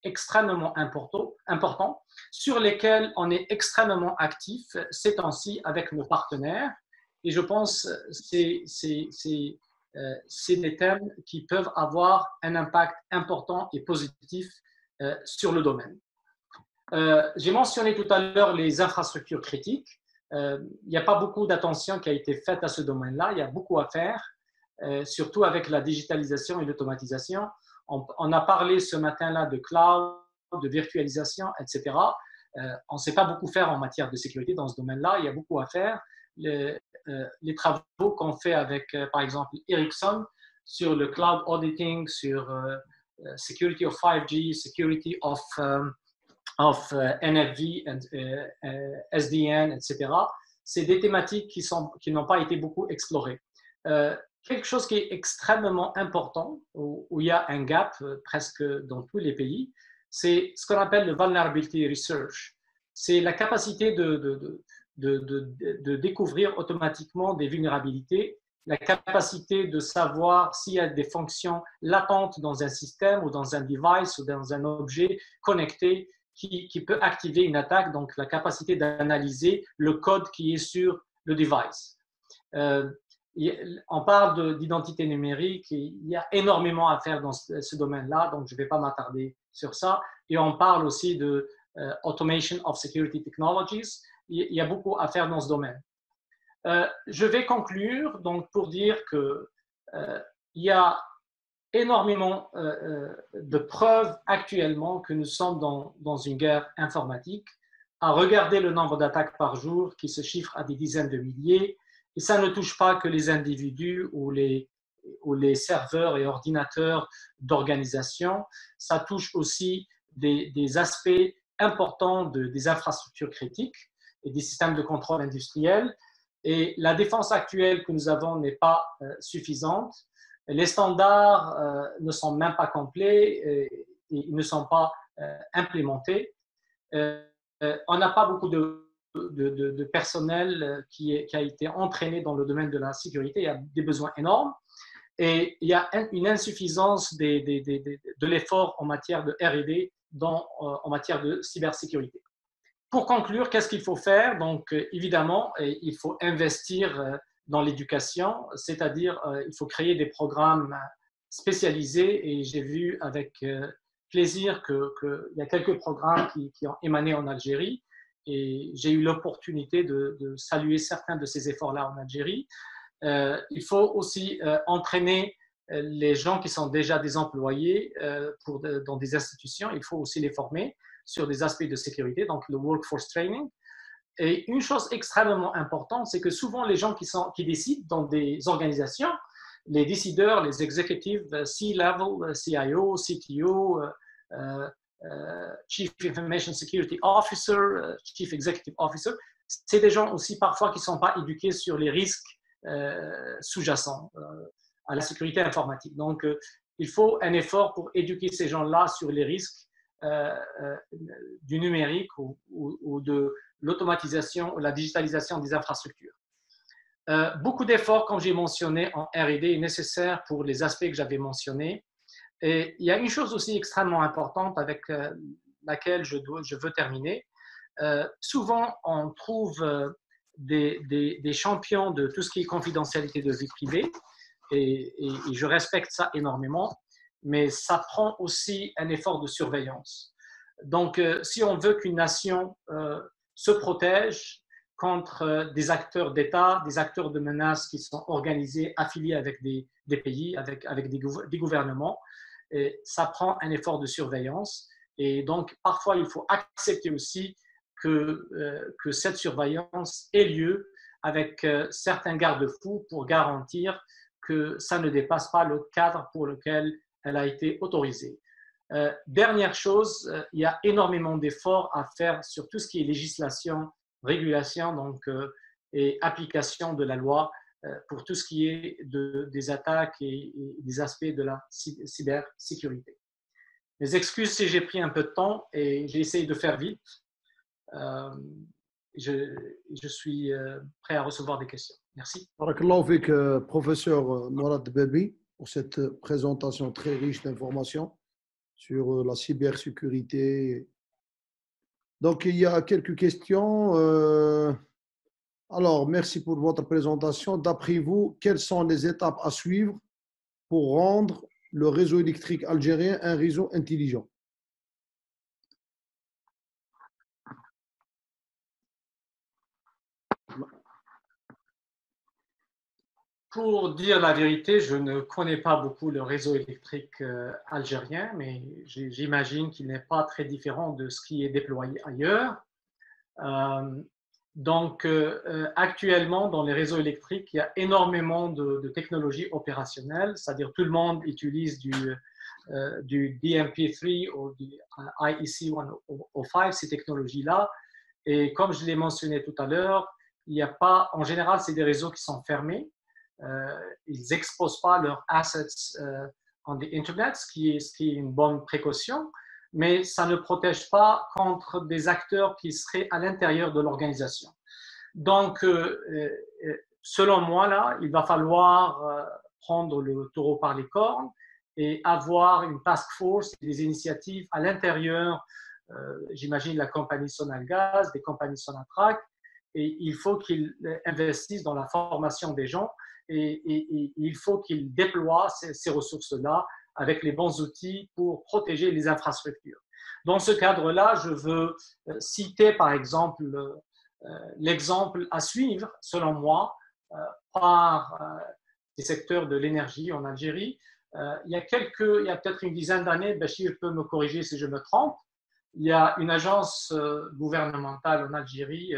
[SPEAKER 2] extrêmement importants sur lesquels on est extrêmement actif ces temps-ci avec nos partenaires. Et je pense que c'est des thèmes qui peuvent avoir un impact important et positif sur le domaine. J'ai mentionné tout à l'heure les infrastructures critiques. Il n'y a pas beaucoup d'attention qui a été faite à ce domaine-là. Il y a beaucoup à faire, surtout avec la digitalisation et l'automatisation. On a parlé ce matin-là de cloud, de virtualisation, etc. On ne sait pas beaucoup faire en matière de sécurité dans ce domaine-là. Il y a beaucoup à faire. Les travaux qu'on fait avec, par exemple, Ericsson sur le cloud auditing, sur security of 5G, security of NFV, SDN, etc. C'est des thématiques qui n'ont pas été beaucoup explorées. Quelque chose qui est extrêmement important, où il y a un gap presque dans tous les pays, c'est ce qu'on appelle le vulnerability research. C'est la capacité de découvrir automatiquement des vulnérabilités, la capacité de savoir s'il y a des fonctions latentes dans un système ou dans un device ou dans un objet connecté qui peut activer une attaque, donc la capacité d'analyser le code qui est sur le device. On parle d'identité numérique, il y a énormément à faire dans ce domaine-là, donc je ne vais pas m'attarder sur ça. Et on parle aussi de automation of security technologies. Il y a beaucoup à faire dans ce domaine. Je vais conclure donc pour dire que il y a énormément de preuves actuellement que nous sommes dans une guerre informatique. À regarder le nombre d'attaques par jour qui se chiffre à des dizaines de milliers, et ça ne touche pas que les individus ou les serveurs et ordinateurs d'organisation, ça touche aussi des aspects importants des infrastructures critiques et des systèmes de contrôle industriel. Et la défense actuelle que nous avons n'est pas suffisante. Les standards ne sont même pas complets et ils ne sont pas implémentés. On n'a pas beaucoup de personnel qui a été entraîné dans le domaine de la sécurité. Il y a des besoins énormes et il y a une insuffisance de l'effort en matière de R&D en matière de cybersécurité. Pour conclure, qu'est-ce qu'il faut faire? Donc, évidemment, il faut investir dans l'éducation, c'est-à-dire il faut créer des programmes spécialisés et j'ai vu avec plaisir qu'il y a quelques programmes qui ont émané en Algérie et j'ai eu l'opportunité de saluer certains de ces efforts-là en Algérie. Il faut aussi entraîner les gens qui sont déjà des employés dans des institutions, il faut aussi les former sur des aspects de sécurité, donc le workforce training. Et une chose extrêmement importante, c'est que souvent les gens qui décident dans des organisations, les décideurs, les exécutifs, C-level, CIO, CTO, Chief Information Security Officer, Chief Executive Officer, c'est des gens aussi parfois qui ne sont pas éduqués sur les risques sous-jacents à la sécurité informatique. Donc, il faut un effort pour éduquer ces gens-là sur les risques du numérique ou de l'automatisation, la digitalisation des infrastructures. Beaucoup d'efforts, comme j'ai mentionné, en R&D est nécessaire pour les aspects que j'avais mentionnés. Et il y a une chose aussi extrêmement importante avec laquelle je veux terminer. Souvent, on trouve des champions de tout ce qui est confidentialité de vie privée et je respecte ça énormément, mais ça prend aussi un effort de surveillance. Donc, si on veut qu'une nation se protège contre des acteurs d'État, des acteurs de menaces qui sont organisés, affiliés avec des pays, avec des gouvernements, et ça prend un effort de surveillance. Et donc, parfois, il faut accepter aussi que cette surveillance ait lieu avec certains garde-fous pour garantir que ça ne dépasse pas le cadre pour lequel elle a été autorisée. Dernière chose, il y a énormément d'efforts à faire sur tout ce qui est législation, régulation donc, et application de la loi pour tout ce qui est des attaques et des aspects de la cybersécurité. Mes excuses si j'ai pris un peu de temps et j'ai essayé de faire vite. Je suis prêt à recevoir des questions. Merci.
[SPEAKER 1] Barakallahu fik, professeur Mourad Berbi, pour cette présentation très riche d'informations sur la cybersécurité. Donc, il y a quelques questions. Alors, merci pour votre présentation. D'après vous, quelles sont les étapes à suivre pour rendre le réseau électrique algérien un réseau intelligent?
[SPEAKER 2] Pour dire la vérité, je ne connais pas beaucoup le réseau électrique algérien, mais j'imagine qu'il n'est pas très différent de ce qui est déployé ailleurs. Donc, actuellement, dans les réseaux électriques, il y a énormément de technologies opérationnelles, c'est-à-dire tout le monde utilise du DMP3 ou du IEC 105, ces technologies-là. Et comme je l'ai mentionné tout à l'heure, il n'y a pas, en général, c'est des réseaux qui sont fermés. Ils n'exposent pas leurs assets en Internet, ce qui est une bonne précaution, mais ça ne protège pas contre des acteurs qui seraient à l'intérieur de l'organisation. Donc, selon moi, là, il va falloir prendre le taureau par les cornes et avoir une task force, des initiatives à l'intérieur, j'imagine la compagnie Sonalgaz, des compagnies Sonatrach, et il faut qu'ils investissent dans la formation des gens et il faut qu'ils déploient ces ressources-là avec les bons outils pour protéger les infrastructures. Dans ce cadre-là, je veux citer par exemple l'exemple à suivre, selon moi, par les secteurs de l'énergie en Algérie. Il y a peut-être une dizaine d'années, Bachir peut me corriger si je me trompe, il y a une agence gouvernementale en Algérie,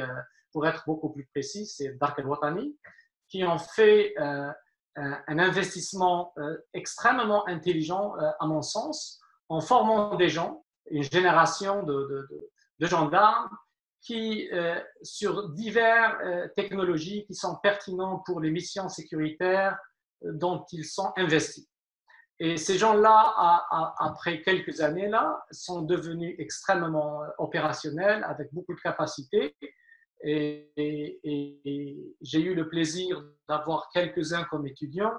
[SPEAKER 2] pour être beaucoup plus précis, c'est Dark al-Watani, qui ont fait un investissement extrêmement intelligent, à mon sens, en formant des gens, une génération de gendarmes, qui, sur diverses technologies qui sont pertinentes pour les missions sécuritaires dont ils sont investis. Et ces gens-là, après quelques années, là, sont devenus extrêmement opérationnels, avec beaucoup de capacités. Et j'ai eu le plaisir d'avoir quelques-uns comme étudiants.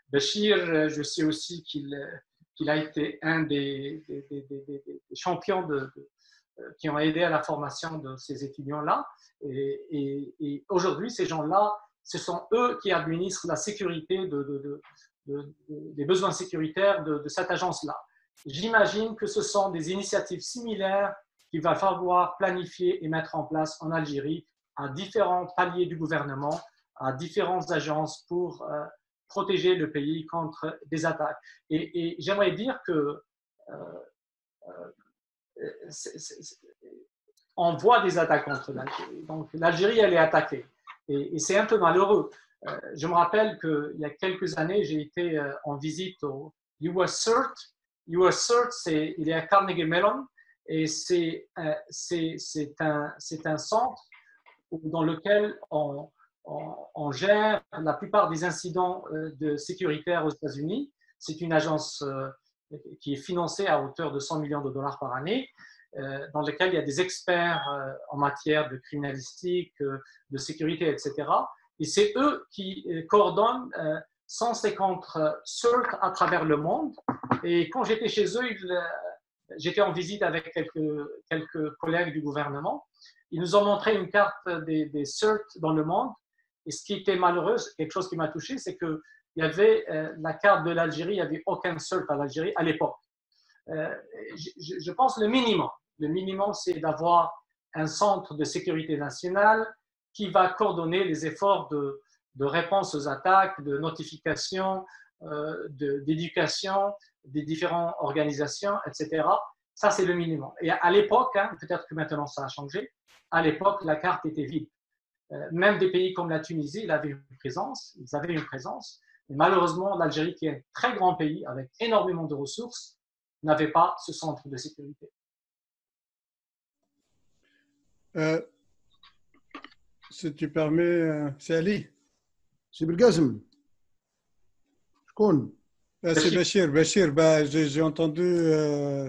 [SPEAKER 2] Bachir, je sais aussi qu'il a été un des champions qui ont aidé à la formation de ces étudiants-là. Et aujourd'hui, ces gens-là, ce sont eux qui administrent la sécurité des besoins sécuritaires de cette agence-là. J'imagine que ce sont des initiatives similaires qu'il va falloir planifier et mettre en place en Algérie à différents paliers du gouvernement, à différentes agences pour protéger le pays contre des attaques. Et j'aimerais dire que on voit des attaques contre l'Algérie. Donc l'Algérie, elle est attaquée. Et c'est un peu malheureux. Je me rappelle qu'il y a quelques années, j'ai été en visite au US CERT. US CERT, il est à Carnegie Mellon et c'est un centre dans lequel on gère la plupart des incidents sécuritaires aux États-Unis. C'est une agence qui est financée à hauteur de 100 millions de dollars par année, dans laquelle il y a des experts en matière de criminalistique, de sécurité, etc. Et c'est eux qui coordonnent 150 CERT à travers le monde. Et quand j'étais chez eux, j'étais en visite avec quelques collègues du gouvernement. Ils nous ont montré une carte des CERT dans le monde. Et ce qui était malheureux, quelque chose qui m'a touché, c'est qu'il y avait la carte de l'Algérie, il n'y avait aucun CERT à l'Algérie à l'époque. Je pense le minimum, c'est d'avoir un centre de sécurité nationale qui va coordonner les efforts de réponse aux attaques, de notification, d'éducation des différentes organisations, etc. Ça, c'est le minimum. Et à l'époque, peut-être que maintenant ça a changé, à l'époque, la carte était vide. Même des pays comme la Tunisie, ils avaient une présence. Mais malheureusement, l'Algérie, qui est un très grand pays avec énormément de ressources, n'avaient pas ce centre de sécurité.
[SPEAKER 3] Si tu permets, c'est Ali.
[SPEAKER 1] C'est بالقاسم شكون
[SPEAKER 3] C'est Bachir. Bachir, j'ai entendu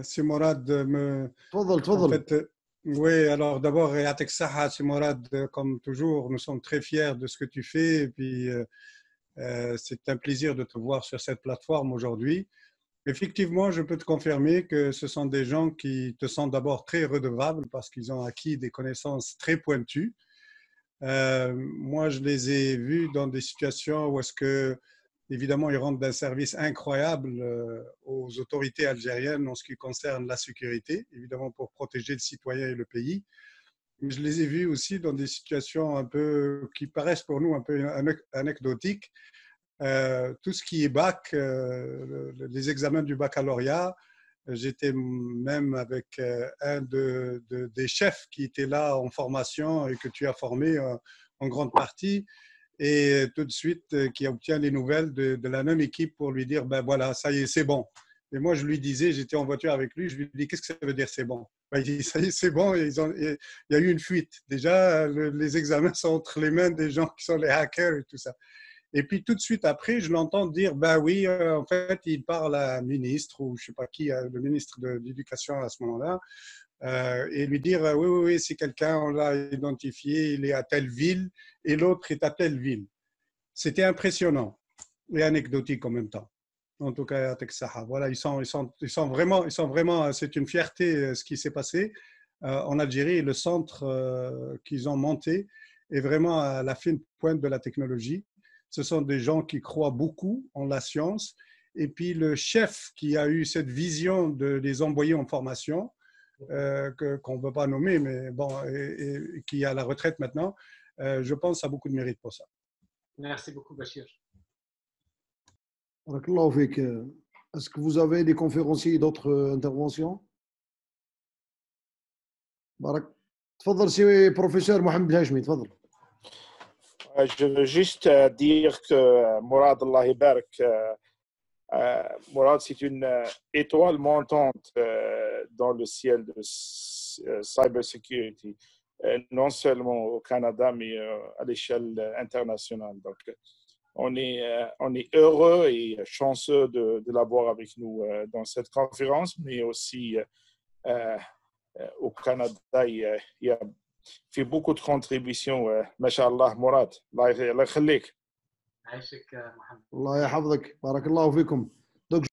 [SPEAKER 3] si Mourad me.
[SPEAKER 1] تفضل
[SPEAKER 3] En
[SPEAKER 1] تفضل
[SPEAKER 3] fait, oui, alors d'abord, Yatek Saha, si Mourad, comme toujours, nous sommes très fiers de ce que tu fais. Et puis, c'est un plaisir de te voir sur cette plateforme aujourd'hui. Effectivement, je peux te confirmer que ce sont des gens qui te sont d'abord très redevables parce qu'ils ont acquis des connaissances très pointues. Moi, je les ai vus dans des situations où est-ce que, évidemment, ils rendent un service incroyable aux autorités algériennes en ce qui concerne la sécurité, évidemment pour protéger le citoyen et le pays. Mais je les ai vus aussi dans des situations un peu qui paraissent pour nous un peu anecdotiques. Tout ce qui est bac, les examens du baccalauréat, j'étais même avec un des chefs qui était là en formation et que tu as formé en grande partie, et tout de suite qui obtient les nouvelles de la même équipe pour lui dire ben voilà, ça y est, c'est bon. Et moi, je lui disais, j'étais en voiture avec lui, je lui dis qu'est-ce que ça veut dire c'est bon? Ben, il dit ça y est, c'est bon. Et il y a eu une fuite. Déjà, les examens sont entre les mains des gens qui sont les hackers et tout ça. Et puis tout de suite après, je l'entends dire, ben oui, en fait, il parle à un ministre ou je ne sais pas qui, le ministre de l'Éducation à ce moment-là, et lui dire, oui, oui, oui, c'est quelqu'un, on l'a identifié, il est à telle ville et l'autre est à telle ville. C'était impressionnant et anecdotique en même temps. En tout cas, à Texaha. Voilà, ils sont vraiment, c'est une fierté ce qui s'est passé en Algérie, et le centre qu'ils ont monté est vraiment à la fine pointe de la technologie. Ce sont des gens qui croient beaucoup en la science. Et puis le chef qui a eu cette vision de les envoyer en formation, qu'on ne veut pas nommer, mais bon, et qui est à la retraite maintenant, je pense a beaucoup de mérite pour ça.
[SPEAKER 2] Merci beaucoup, Bachir.
[SPEAKER 1] بارك الله فيك. Est-ce que vous avez des conférenciers et d'autres interventions? بارك تفضل سي بروفيسور محمد الهاشمي تفضل.
[SPEAKER 4] Je veux juste dire que Mourad, Allah Ibarak, Mourad, c'est une étoile montante dans le ciel de cybersecurity, non seulement au Canada, mais à l'échelle internationale. Donc, on est heureux et chanceux de l'avoir avec nous dans cette conférence, mais aussi au Canada, il a fait beaucoup de contributions. Masha'Allah, Mourad, Allah يخليك.
[SPEAKER 2] عايشك محمد.
[SPEAKER 1] الله يحفظك بارك الله فيكم.